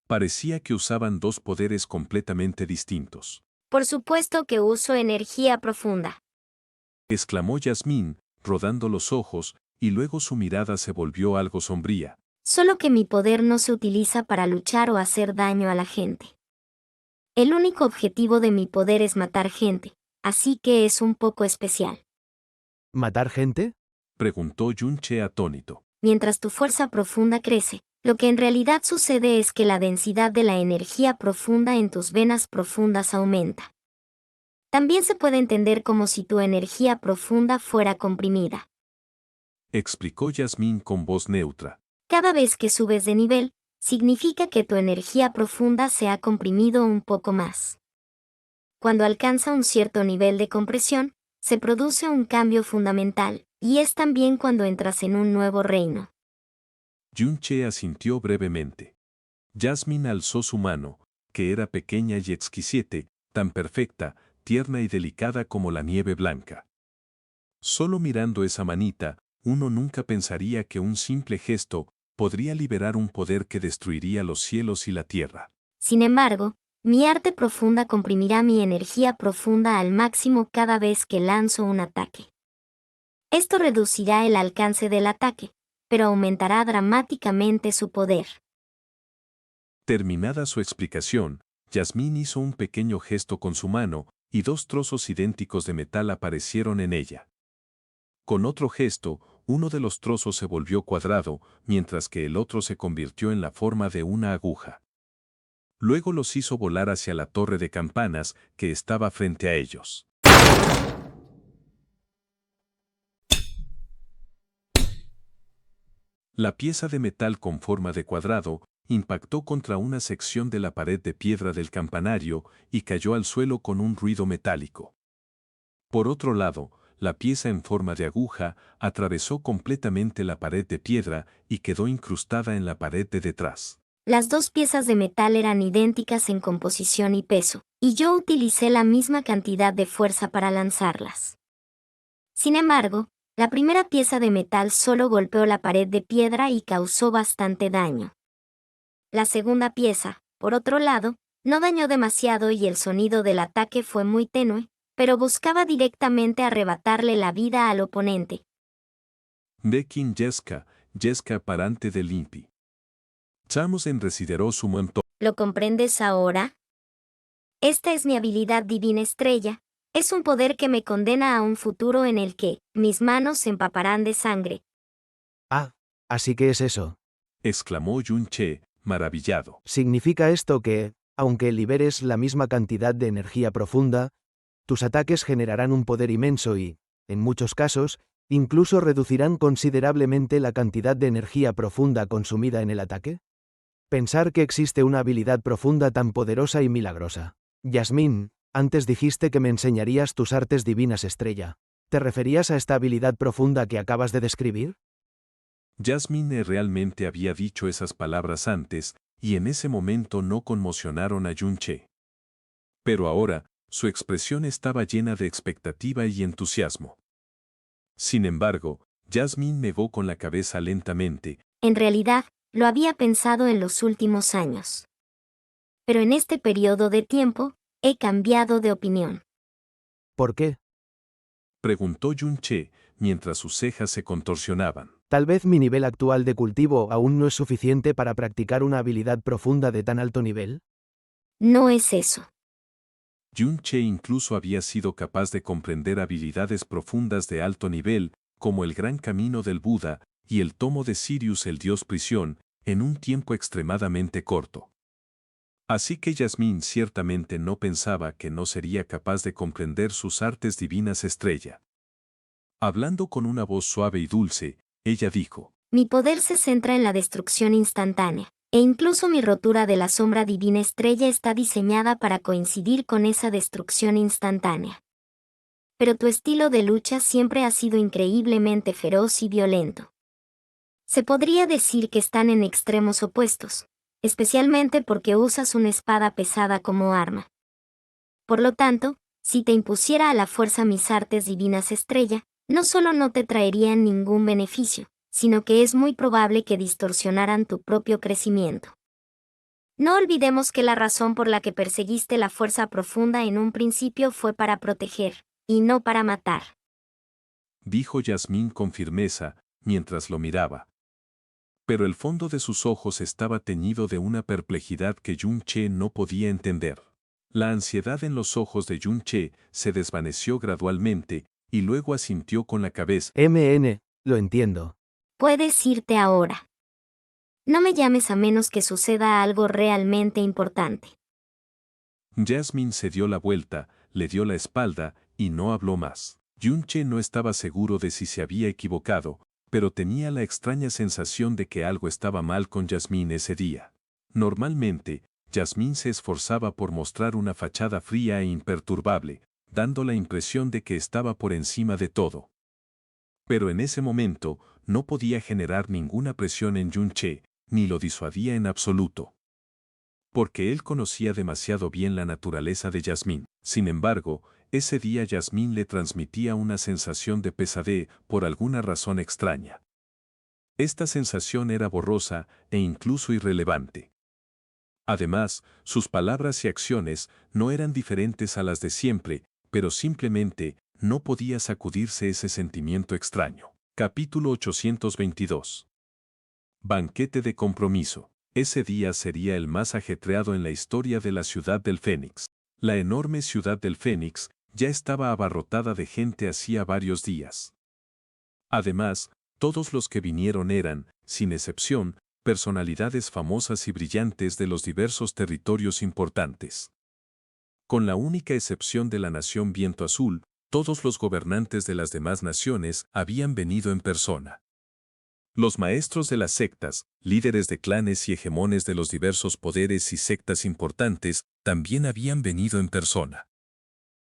Parecía que usaban dos poderes completamente distintos. Por supuesto que uso energía profunda. Exclamó Jasmine, rodando los ojos, y luego su mirada se volvió algo sombría. Solo que mi poder no se utiliza para luchar o hacer daño a la gente. El único objetivo de mi poder es matar gente, así que es un poco especial. ¿Matar gente? Preguntó Yunche atónito. Mientras tu fuerza profunda crece, lo que en realidad sucede es que la densidad de la energía profunda en tus venas profundas aumenta. También se puede entender como si tu energía profunda fuera comprimida. Explicó Jasmine con voz neutra. Cada vez que subes de nivel, significa que tu energía profunda se ha comprimido un poco más. Cuando alcanza un cierto nivel de compresión, se produce un cambio fundamental, y es también cuando entras en un nuevo reino. Yunche asintió brevemente. Jasmine alzó su mano, que era pequeña y exquisita, tan perfecta, tierna y delicada como la nieve blanca. Solo mirando esa manita, uno nunca pensaría que un simple gesto podría liberar un poder que destruiría los cielos y la tierra. Sin embargo, mi arte profunda comprimirá mi energía profunda al máximo cada vez que lanzo un ataque. Esto reducirá el alcance del ataque, pero aumentará dramáticamente su poder. Terminada su explicación, Jasmine hizo un pequeño gesto con su mano y dos trozos idénticos de metal aparecieron en ella. Con otro gesto, uno de los trozos se volvió cuadrado, mientras que el otro se convirtió en la forma de una aguja. Luego los hizo volar hacia la torre de campanas que estaba frente a ellos. La pieza de metal con forma de cuadrado impactó contra una sección de la pared de piedra del campanario y cayó al suelo con un ruido metálico. Por otro lado, la pieza en forma de aguja atravesó completamente la pared de piedra y quedó incrustada en la pared de detrás. Las dos piezas de metal eran idénticas en composición y peso, y yo utilicé la misma cantidad de fuerza para lanzarlas. Sin embargo, la primera pieza de metal solo golpeó la pared de piedra y causó bastante daño. La segunda pieza, por otro lado, no dañó demasiado y el sonido del ataque fue muy tenue, pero buscava directamente arrebatarle la vida al oponente. Dekin Jeska parante de limpi. Chamos en resideró su montón. ¿Lo comprendes ahora? Esta es mi habilidad divina estrella. Es un poder que me condena a un futuro en el que mis manos se empaparán de sangre. Ah, así que es eso. Exclamó Yunche, maravillado. Significa esto que, aunque liberes la misma cantidad de energía profunda, tus ataques generarán un poder inmenso y, en muchos casos, incluso reducirán considerablemente la cantidad de energía profunda consumida en el ataque. Pensar que existe una habilidad profunda tan poderosa y milagrosa. Jasmine, antes dijiste que me enseñarías tus artes divinas estrella. ¿Te referías a esta habilidad profunda que acabas de describir? Jasmine realmente había dicho esas palabras antes, y en ese momento no conmocionaron a Yunche. Pero ahora, su expresión estaba llena de expectativa y entusiasmo. Sin embargo, Jasmine negó con la cabeza lentamente. En realidad, lo había pensado en los últimos años. Pero en este periodo de tiempo, he cambiado de opinión. ¿Por qué? Preguntó Yunche, mientras sus cejas se contorsionaban. Tal vez mi nivel actual de cultivo aún no es suficiente para practicar una habilidad profunda de tan alto nivel. No es eso. Yunche incluso había sido capaz de comprender habilidades profundas de alto nivel, como el gran camino del Buda y el tomo de Sirius el dios prisión, en un tiempo extremadamente corto. Así que Jasmine ciertamente no pensaba que no sería capaz de comprender sus artes divinas estrella. Hablando con una voz suave y dulce, ella dijo: Mi poder se centra en la destrucción instantánea, e incluso mi rotura de la sombra divina estrella está diseñada para coincidir con esa destrucción instantánea. Pero tu estilo de lucha siempre ha sido increíblemente feroz y violento. Se podría decir que están en extremos opuestos, especialmente porque usas una espada pesada como arma. Por lo tanto, si te impusiera a la fuerza mis artes divinas estrella, no solo no te traerían ningún beneficio, sino que es muy probable que distorsionaran tu propio crecimiento. No olvidemos que la razón por la que perseguiste la fuerza profunda en un principio fue para proteger, y no para matar. Dijo Yasmín con firmeza, mientras lo miraba. Pero el fondo de sus ojos estaba teñido de una perplejidad que Yun-che no podía entender. La ansiedad en los ojos de Yun-che se desvaneció gradualmente, y luego asintió con la cabeza. Lo entiendo. Puedes irte ahora. No me llames a menos que suceda algo realmente importante. Yasmín se dio la vuelta, le dio la espalda, y no habló más. Yun-che no estaba seguro de si se había equivocado, pero tenía la extraña sensación de que algo estaba mal con Yasmín ese día. Normalmente, Yasmín se esforzaba por mostrar una fachada fría e imperturbable, dando la impresión de que estaba por encima de todo. Pero en ese momento, no podía generar ninguna presión en Yun-che, ni lo disuadía en absoluto. Porque él conocía demasiado bien la naturaleza de Yasmín. Sin embargo, ese día Yasmín le transmitía una sensación de pesadez por alguna razón extraña. Esta sensación era borrosa e incluso irrelevante. Además, sus palabras y acciones no eran diferentes a las de siempre, pero simplemente no podía sacudirse ese sentimiento extraño. Capítulo 822. Banquete de compromiso. Ese día sería el más ajetreado en la historia de la ciudad del Fénix. La enorme ciudad del Fénix ya estaba abarrotada de gente hacía varios días. Además, todos los que vinieron eran, sin excepción, personalidades famosas y brillantes de los diversos territorios importantes. Con la única excepción de la nación Viento Azul, todos los gobernantes de las demás naciones habían venido en persona. Los maestros de las sectas, líderes de clanes y hegemones de los diversos poderes y sectas importantes, también habían venido en persona.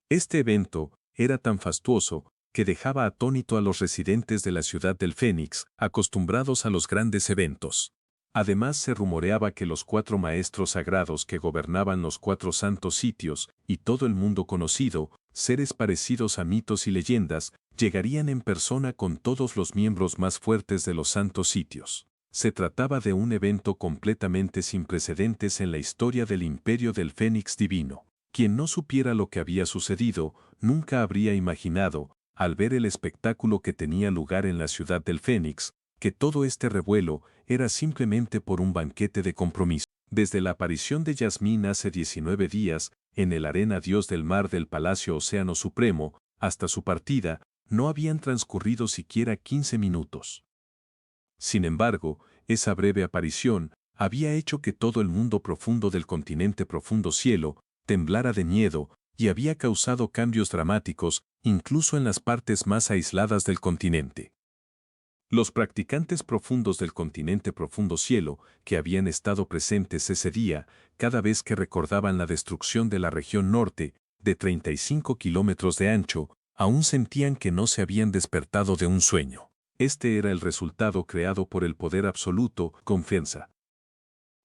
Este evento era tan fastuoso que dejaba atónito a los residentes de la ciudad del Fénix, acostumbrados a los grandes eventos. Además se rumoreaba que los 4 maestros sagrados que gobernaban los 4 santos sitios, y todo el mundo conocido, seres parecidos a mitos y leyendas, llegarían en persona con todos los miembros más fuertes de los santos sitios. Se trataba de un evento completamente sin precedentes en la historia del Imperio del Fénix Divino. Quien no supiera lo que había sucedido, nunca habría imaginado, al ver el espectáculo que tenía lugar en la ciudad del Fénix, que todo este revuelo era simplemente por un banquete de compromiso. Desde la aparición de Yasmín hace 19 días, en el arena Dios del Mar del Palacio Océano Supremo, hasta su partida, no habían transcurrido siquiera 15 minutos. Sin embargo, esa breve aparición había hecho que todo el mundo profundo del continente Profundo Cielo temblara de miedo y había causado cambios dramáticos, incluso en las partes más aisladas del continente. Los practicantes profundos del continente Profundo Cielo, que habían estado presentes ese día, cada vez que recordaban la destrucción de la región norte, de 35 kilómetros de ancho, aún sentían que no se habían despertado de un sueño. Este era el resultado creado por el poder absoluto, confianza.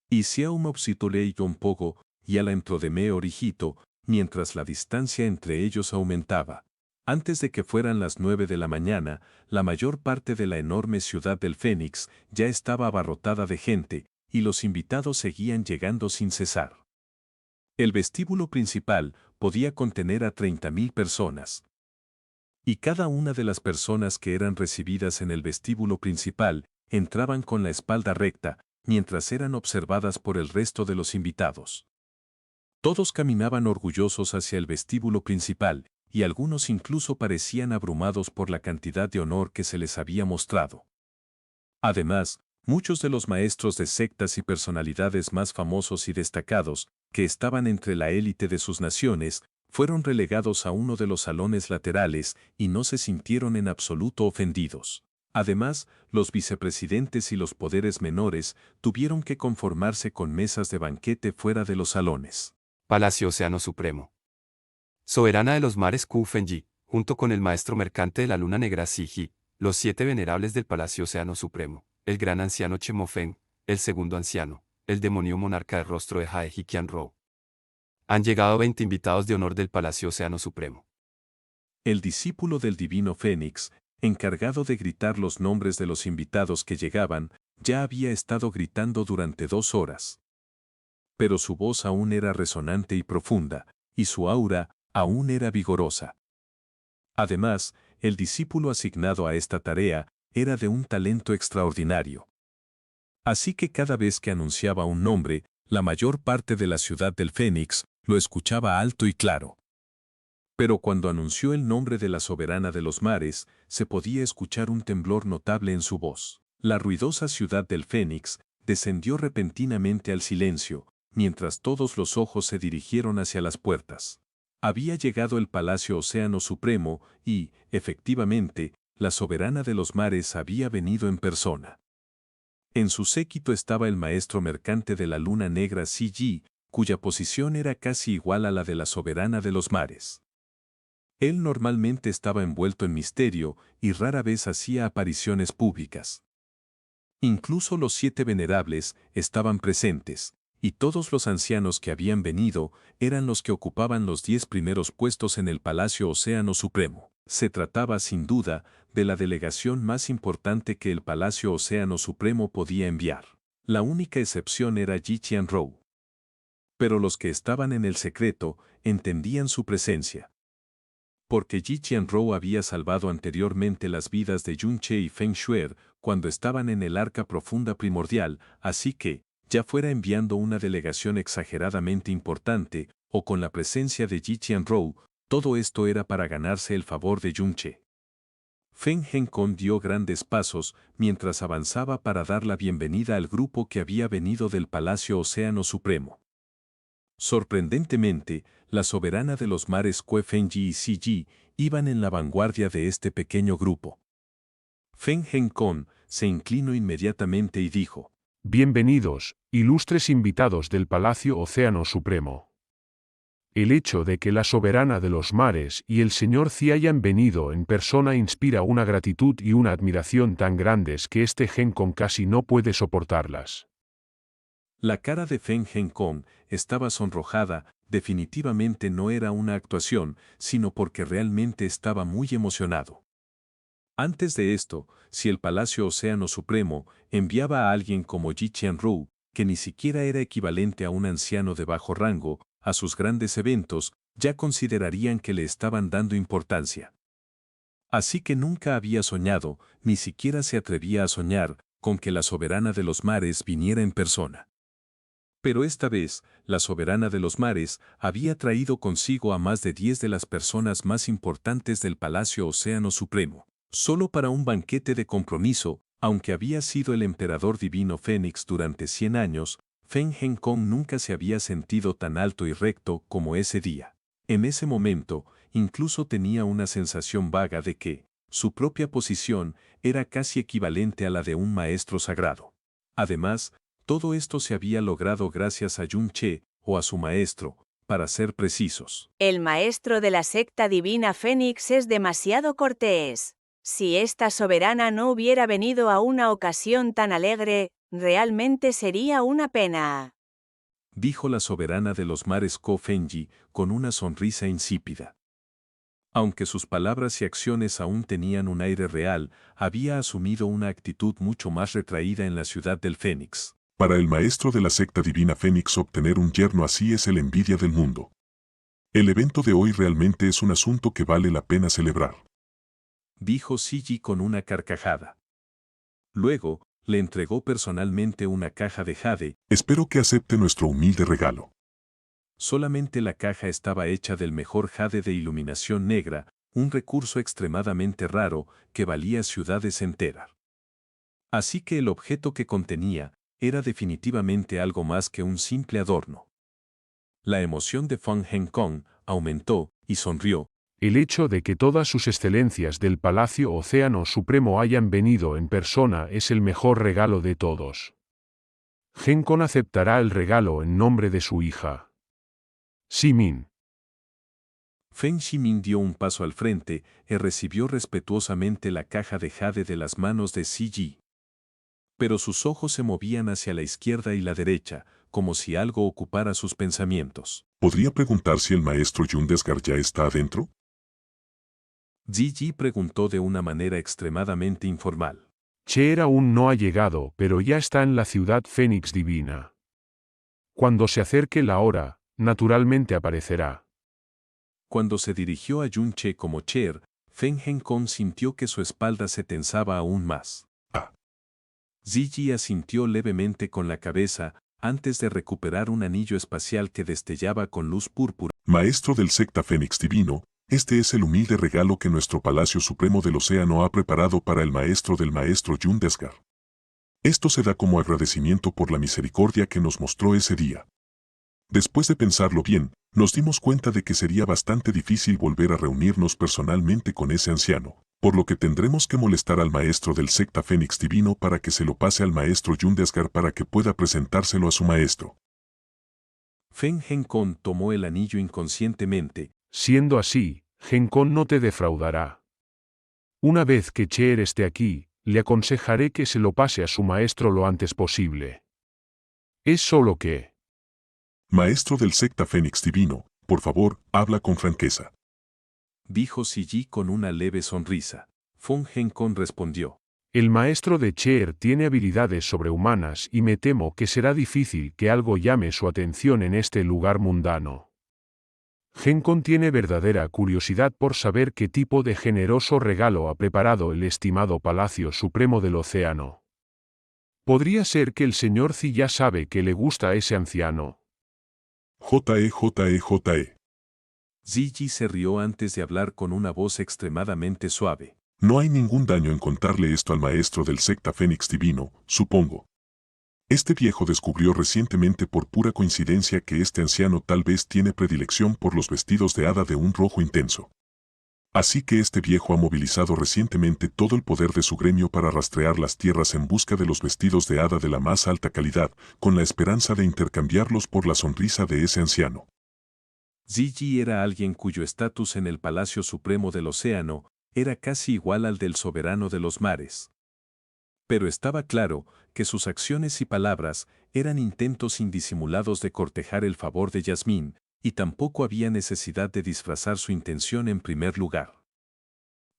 Y si aún obsitolei un poco, y a la entrodeme orijito, mientras la distancia entre ellos aumentaba. Antes de que fueran las 9 de la mañana, la mayor parte de la enorme ciudad del Fénix ya estaba abarrotada de gente, y los invitados seguían llegando sin cesar. El vestíbulo principal podía contener a 30.000 personas. Y cada una de las personas que eran recibidas en el vestíbulo principal entraban con la espalda recta, mientras eran observadas por el resto de los invitados. Todos caminaban orgullosos hacia el vestíbulo principal, y algunos incluso parecían abrumados por la cantidad de honor que se les había mostrado. Además, muchos de los maestros de sectas y personalidades más famosos y destacados, que estaban entre la élite de sus naciones, Fueron relegados a uno de los salones laterales y no se sintieron en absoluto ofendidos. Además, los vicepresidentes y los poderes menores tuvieron que conformarse con mesas de banquete fuera de los salones. Palacio Océano Supremo. Soberana de los mares Ku Fenji, junto con el maestro mercante de la luna negra Siji, los 7 venerables del Palacio Océano Supremo, el gran anciano Chemofen, el segundo anciano, el demonio monarca de rostro de Jae Qianrou. Han llegado 20 invitados de honor del Palacio Océano Supremo. El discípulo del divino Fénix, encargado de gritar los nombres de los invitados que llegaban, ya había estado gritando durante 2 horas. Pero su voz aún era resonante y profunda, y su aura aún era vigorosa. Además, el discípulo asignado a esta tarea era de un talento extraordinario. Así que cada vez que anunciaba un nombre, la mayor parte de la ciudad del Fénix lo escuchaba alto y claro. Pero cuando anunció el nombre de la soberana de los mares, se podía escuchar un temblor notable en su voz. La ruidosa ciudad del Fénix descendió repentinamente al silencio, mientras todos los ojos se dirigieron hacia las puertas. Había llegado el Palacio Océano Supremo y, efectivamente, la soberana de los mares había venido en persona. En su séquito estaba el maestro mercante de la luna negra Siji, cuya posición era casi igual a la de la soberana de los mares. Él normalmente estaba envuelto en misterio y rara vez hacía apariciones públicas. Incluso los 7 venerables estaban presentes, y todos los ancianos que habían venido eran los que ocupaban los 10 primeros puestos en el Palacio Océano Supremo. Se trataba, sin duda, de la delegación más importante que el Palacio Océano Supremo podía enviar. La única excepción era Yi Qianrou. Pero los que estaban en el secreto entendían su presencia. Porque Yi Qianrou había salvado anteriormente las vidas de Yun Che y Feng Shuer cuando estaban en el arca profunda primordial, así que, ya fuera enviando una delegación exageradamente importante o con la presencia de Yi Qianrou, todo esto era para ganarse el favor de Yun Che. Feng Henkon dio grandes pasos mientras avanzaba para dar la bienvenida al grupo que había venido del Palacio Océano Supremo. Sorprendentemente, la soberana de los mares Kue Fenji y Siji iban en la vanguardia de este pequeño grupo. Feng Henkon se inclinó inmediatamente y dijo: Bienvenidos, ilustres invitados del Palacio Océano Supremo. El hecho de que la soberana de los mares y el señor Zi hayan venido en persona inspira una gratitud y una admiración tan grandes que este Henkon casi no puede soportarlas. La cara de Feng Henkon estaba sonrojada, definitivamente no era una actuación, sino porque realmente estaba muy emocionado. Antes de esto, si el Palacio Océano Supremo enviaba a alguien como Yi Qianrou, que ni siquiera era equivalente a un anciano de bajo rango, a sus grandes eventos, ya considerarían que le estaban dando importancia. Así que nunca había soñado, ni siquiera se atrevía a soñar, con que la soberana de los mares viniera en persona. Pero esta vez, la soberana de los mares había traído consigo a más de 10 de las personas más importantes del Palacio Océano Supremo, solo para un banquete de compromiso. Aunque había sido el emperador divino Fénix durante 100 años, Feng Henkon nunca se había sentido tan alto y recto como ese día. En ese momento, incluso tenía una sensación vaga de que su propia posición era casi equivalente a la de un maestro sagrado. Además, todo esto se había logrado gracias a Yun Che, o a su maestro, para ser precisos. El maestro de la secta divina Fénix es demasiado cortés. Si esta soberana no hubiera venido a una ocasión tan alegre, realmente sería una pena. Dijo la soberana de los mares Ko Fenji con una sonrisa insípida. Aunque sus palabras y acciones aún tenían un aire real, había asumido una actitud mucho más retraída en la ciudad del Fénix. Para el maestro de la secta divina Fénix obtener un yerno así es el envidia del mundo. El evento de hoy realmente es un asunto que vale la pena celebrar. Dijo Siji con una carcajada. Luego, le entregó personalmente una caja de jade. Espero que acepte nuestro humilde regalo. Solamente la caja estaba hecha del mejor jade de iluminación negra, un recurso extremadamente raro que valía ciudades enteras. Así que el objeto que contenía era definitivamente algo más que un simple adorno. La emoción de Feng Henkon aumentó, y sonrió. El hecho de que todas sus excelencias del Palacio Océano Supremo hayan venido en persona es el mejor regalo de todos. Genkon aceptará el regalo en nombre de su hija. Simin. Feng Ximin dio un paso al frente y recibió respetuosamente la caja de jade de las manos de Ji. Pero sus ojos se movían hacia la izquierda y la derecha, como si algo ocupara sus pensamientos. ¿Podría preguntar si el maestro Yundesgar ya está adentro? Ji preguntó de una manera extremadamente informal. Cheer aún no ha llegado, pero ya está en la ciudad Fénix Divina. Cuando se acerque la hora, naturalmente aparecerá. Cuando se dirigió a Yunche como Cheer, Feng Genkon sintió que su espalda se tensaba aún más. Ji asintió levemente con la cabeza, antes de recuperar un anillo espacial que destellaba con luz púrpura. Maestro del secta Fénix Divino, este es el humilde regalo que nuestro Palacio Supremo del Océano ha preparado para el maestro del maestro Yundesgar. Esto se da como agradecimiento por la misericordia que nos mostró ese día. Después de pensarlo bien, nos dimos cuenta de que sería bastante difícil volver a reunirnos personalmente con ese anciano, por lo que tendremos que molestar al maestro del secta Fénix Divino para que se lo pase al maestro Yundesgar para que pueda presentárselo a su maestro. Feng Genkon tomó el anillo inconscientemente. Siendo así, Genkon no te defraudará. Una vez que Cheer esté aquí, le aconsejaré que se lo pase a su maestro lo antes posible. Es solo que... Maestro del secta Fénix Divino, por favor, habla con franqueza. Dijo Ji con una leve sonrisa. Feng Genkon respondió. El maestro de Cheer tiene habilidades sobrehumanas y me temo que será difícil que algo llame su atención en este lugar mundano. Genkon tiene verdadera curiosidad por saber qué tipo de generoso regalo ha preparado el estimado Palacio Supremo del Océano. ¿Podría ser que el señor Zi ya sabe que le gusta a ese anciano? J.E. Ji se rió antes de hablar con una voz extremadamente suave. No hay ningún daño en contarle esto al maestro del secta Fénix Divino, supongo. Este viejo descubrió recientemente por pura coincidencia que este anciano tal vez tiene predilección por los vestidos de hada de un rojo intenso. Así que este viejo ha movilizado recientemente todo el poder de su gremio para rastrear las tierras en busca de los vestidos de hada de la más alta calidad, con la esperanza de intercambiarlos por la sonrisa de ese anciano. Ji era alguien cuyo estatus en el Palacio Supremo del Océano era casi igual al del soberano de los mares. Pero estaba claro que sus acciones y palabras eran intentos indisimulados de cortejar el favor de Yasmín, y tampoco había necesidad de disfrazar su intención en primer lugar.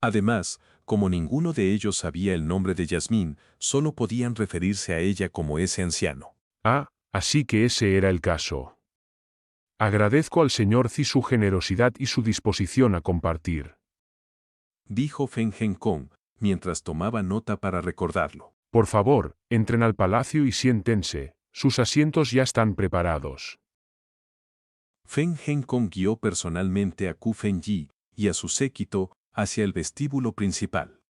Además, como ninguno de ellos sabía el nombre de Yasmín, solo podían referirse a ella como ese anciano. Ah, así que ese era el caso. Agradezco al señor Zi su generosidad y su disposición a compartir. Dijo Feng Genkon, mientras tomaba nota para recordarlo. Por favor, entren al palacio y siéntense, sus asientos ya están preparados. Feng Genkon guió personalmente a Ku Fengyi y a su séquito hacia el vestíbulo principal.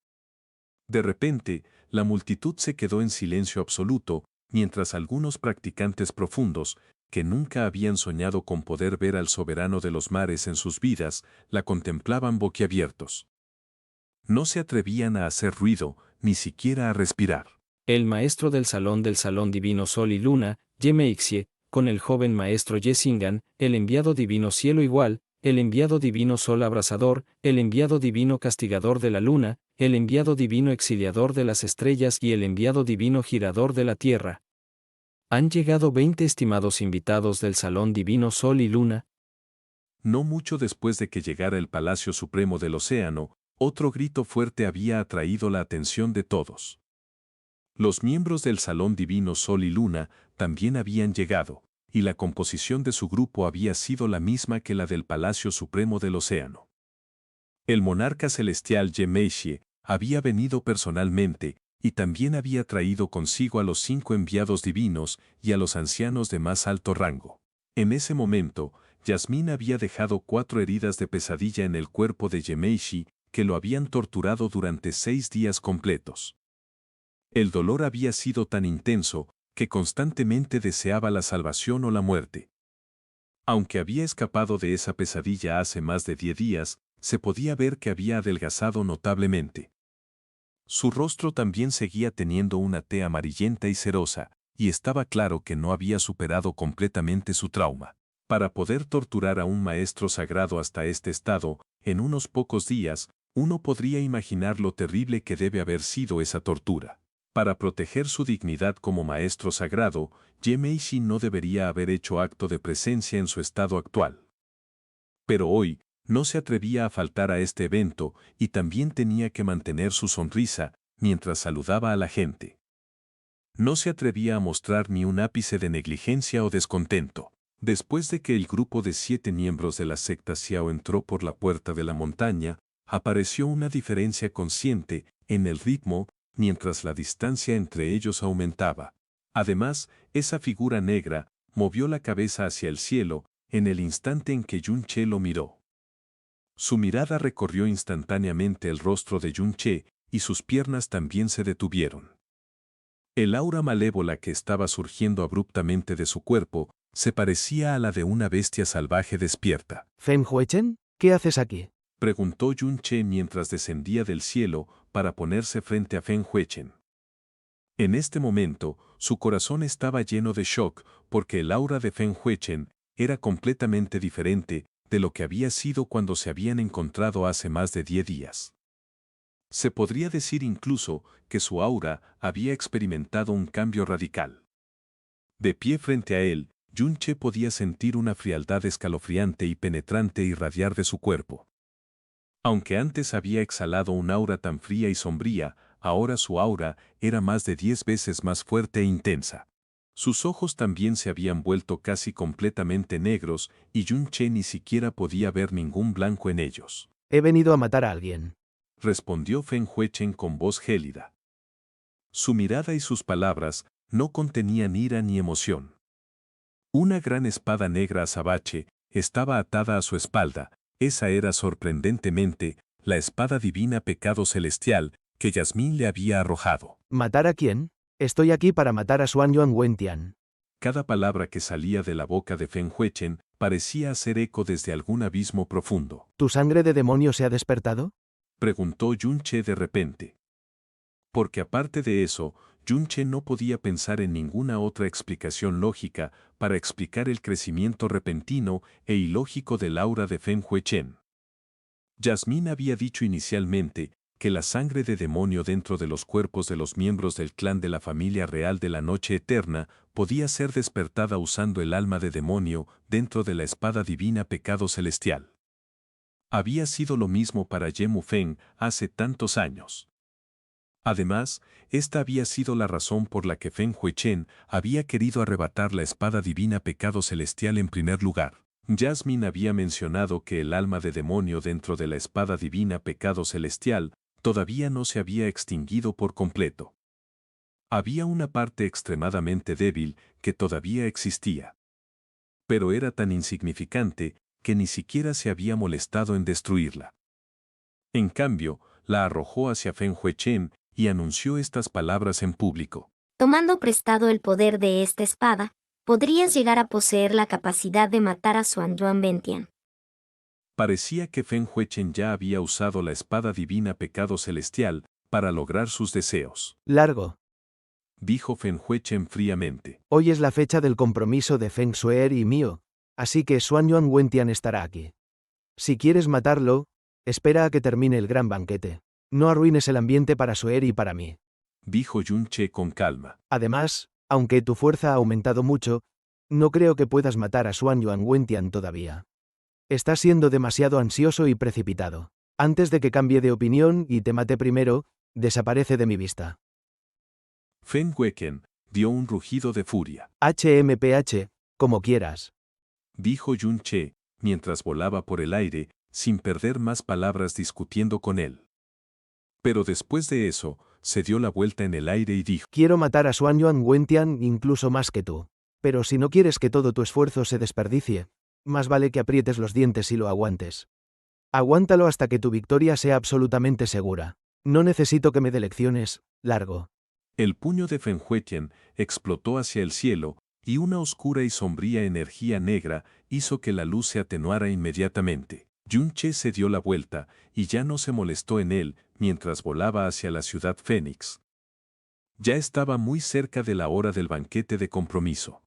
De repente, la multitud se quedó en silencio absoluto, mientras algunos practicantes profundos, que nunca habían soñado con poder ver al soberano de los mares en sus vidas, la contemplaban boquiabiertos. No se atrevían a hacer ruido, ni siquiera a respirar. El maestro del Salón Divino Sol y Luna, Ye Meixie, con el joven maestro Ye Xingan, el enviado divino Cielo Igual, el enviado divino Sol Abrasador, el enviado divino Castigador de la Luna, el enviado divino Exiliador de las Estrellas y el enviado divino Girador de la Tierra. Han llegado 20 estimados invitados del Salón Divino Sol y Luna. No mucho después de que llegara el Palacio Supremo del Océano, otro grito fuerte había atraído la atención de todos. Los miembros del Salón Divino Sol y Luna también habían llegado, y la composición de su grupo había sido la misma que la del Palacio Supremo del Océano. El monarca celestial Ye Meixie había venido personalmente, y también había traído consigo a los 5 enviados divinos y a los ancianos de más alto rango. En ese momento, Yasmín había dejado 4 heridas de pesadilla en el cuerpo de Ye Meixie, que lo habían torturado durante 6 días completos. El dolor había sido tan intenso, que constantemente deseaba la salvación o la muerte. Aunque había escapado de esa pesadilla hace más de 10 días, se podía ver que había adelgazado notablemente. Su rostro también seguía teniendo una tez amarillenta y cerosa, y estaba claro que no había superado completamente su trauma. Para poder torturar a un maestro sagrado hasta este estado, en unos pocos días, uno podría imaginar lo terrible que debe haber sido esa tortura. Para proteger su dignidad como maestro sagrado, Ye Meixi no debería haber hecho acto de presencia en su estado actual. Pero hoy, no se atrevía a faltar a este evento y también tenía que mantener su sonrisa mientras saludaba a la gente. No se atrevía a mostrar ni un ápice de negligencia o descontento. Después de que el grupo de 7 miembros de la secta Xiao entró por la puerta de la montaña, apareció una diferencia consciente en el ritmo mientras la distancia entre ellos aumentaba. Además, esa figura negra movió la cabeza hacia el cielo en el instante en que Yun Che lo miró. Su mirada recorrió instantáneamente el rostro de Yun Che y sus piernas también se detuvieron. El aura malévola que estaba surgiendo abruptamente de su cuerpo se parecía a la de una bestia salvaje despierta. Feng Huichen, ¿qué haces aquí? Preguntó Yun Che mientras descendía del cielo para ponerse frente a Feng Huichen. En este momento, su corazón estaba lleno de shock porque el aura de Feng Huichen era completamente diferente de lo que había sido cuando se habían encontrado hace más de 10 días. Se podría decir incluso que su aura había experimentado un cambio radical. De pie frente a él, Yun Che podía sentir una frialdad escalofriante y penetrante irradiar de su cuerpo. Aunque antes había exhalado un aura tan fría y sombría, ahora su aura era más de 10 veces más fuerte e intensa. Sus ojos también se habían vuelto casi completamente negros y Yun Che ni siquiera podía ver ningún blanco en ellos. He venido a matar a alguien, respondió Feng Huichen con voz gélida. Su mirada y sus palabras no contenían ira ni emoción. Una gran espada negra azabache estaba atada a su espalda. Esa era sorprendentemente la espada divina pecado celestial que Yasmín le había arrojado. ¿Matar a quién? Estoy aquí para matar a Xuan Yuan Wentian. Cada palabra que salía de la boca de Feng Huichen parecía hacer eco desde algún abismo profundo. ¿Tu sangre de demonio se ha despertado? Preguntó Yun Che de repente. Porque aparte de eso, Yun Che no podía pensar en ninguna otra explicación lógica para explicar el crecimiento repentino e ilógico del aura de Feng Huichen. Yasmín había dicho inicialmente que la sangre de demonio dentro de los cuerpos de los miembros del clan de la familia real de la Noche Eterna podía ser despertada usando el alma de demonio dentro de la espada divina pecado celestial. Había sido lo mismo para Ye Mufeng hace tantos años. Además, esta había sido la razón por la que Feng Huichen había querido arrebatar la espada divina pecado celestial en primer lugar. Yasmín había mencionado que el alma de demonio dentro de la espada divina pecado celestial todavía no se había extinguido por completo. Había una parte extremadamente débil que todavía existía. Pero era tan insignificante que ni siquiera se había molestado en destruirla. En cambio, la arrojó hacia Feng Huichen y anunció estas palabras en público. Tomando prestado el poder de esta espada, podrías llegar a poseer la capacidad de matar a Xuan Yuan Wentian. Parecía que Feng Huichen ya había usado la espada divina pecado celestial para lograr sus deseos. Largo, dijo Feng Huichen fríamente. Hoy es la fecha del compromiso de Feng Shuer y mío, así que Xuan Yuan Wentian estará aquí. Si quieres matarlo, espera a que termine el gran banquete. No arruines el ambiente para Shuer y para mí. Dijo Yun Che con calma. Además, aunque tu fuerza ha aumentado mucho, no creo que puedas matar a Xuan Yuan Wentian todavía. Estás siendo demasiado ansioso y precipitado. Antes de que cambie de opinión y te mate primero, desaparece de mi vista. Feng Huichen dio un rugido de furia. HMPH, como quieras. Dijo Yun Che, mientras volaba por el aire, sin perder más palabras discutiendo con él. Pero después de eso, se dio la vuelta en el aire y dijo: Quiero matar a Xuan Yuan Wentian incluso más que tú. Pero si no quieres que todo tu esfuerzo se desperdicie, más vale que aprietes los dientes y lo aguantes. Aguántalo hasta que tu victoria sea absolutamente segura. No necesito que me dé lecciones, largo. El puño de Feng Huichen explotó hacia el cielo y una oscura y sombría energía negra hizo que la luz se atenuara inmediatamente. Yun-che se dio la vuelta y ya no se molestó en él mientras volaba hacia la ciudad Fénix. Ya estaba muy cerca de la hora del banquete de compromiso.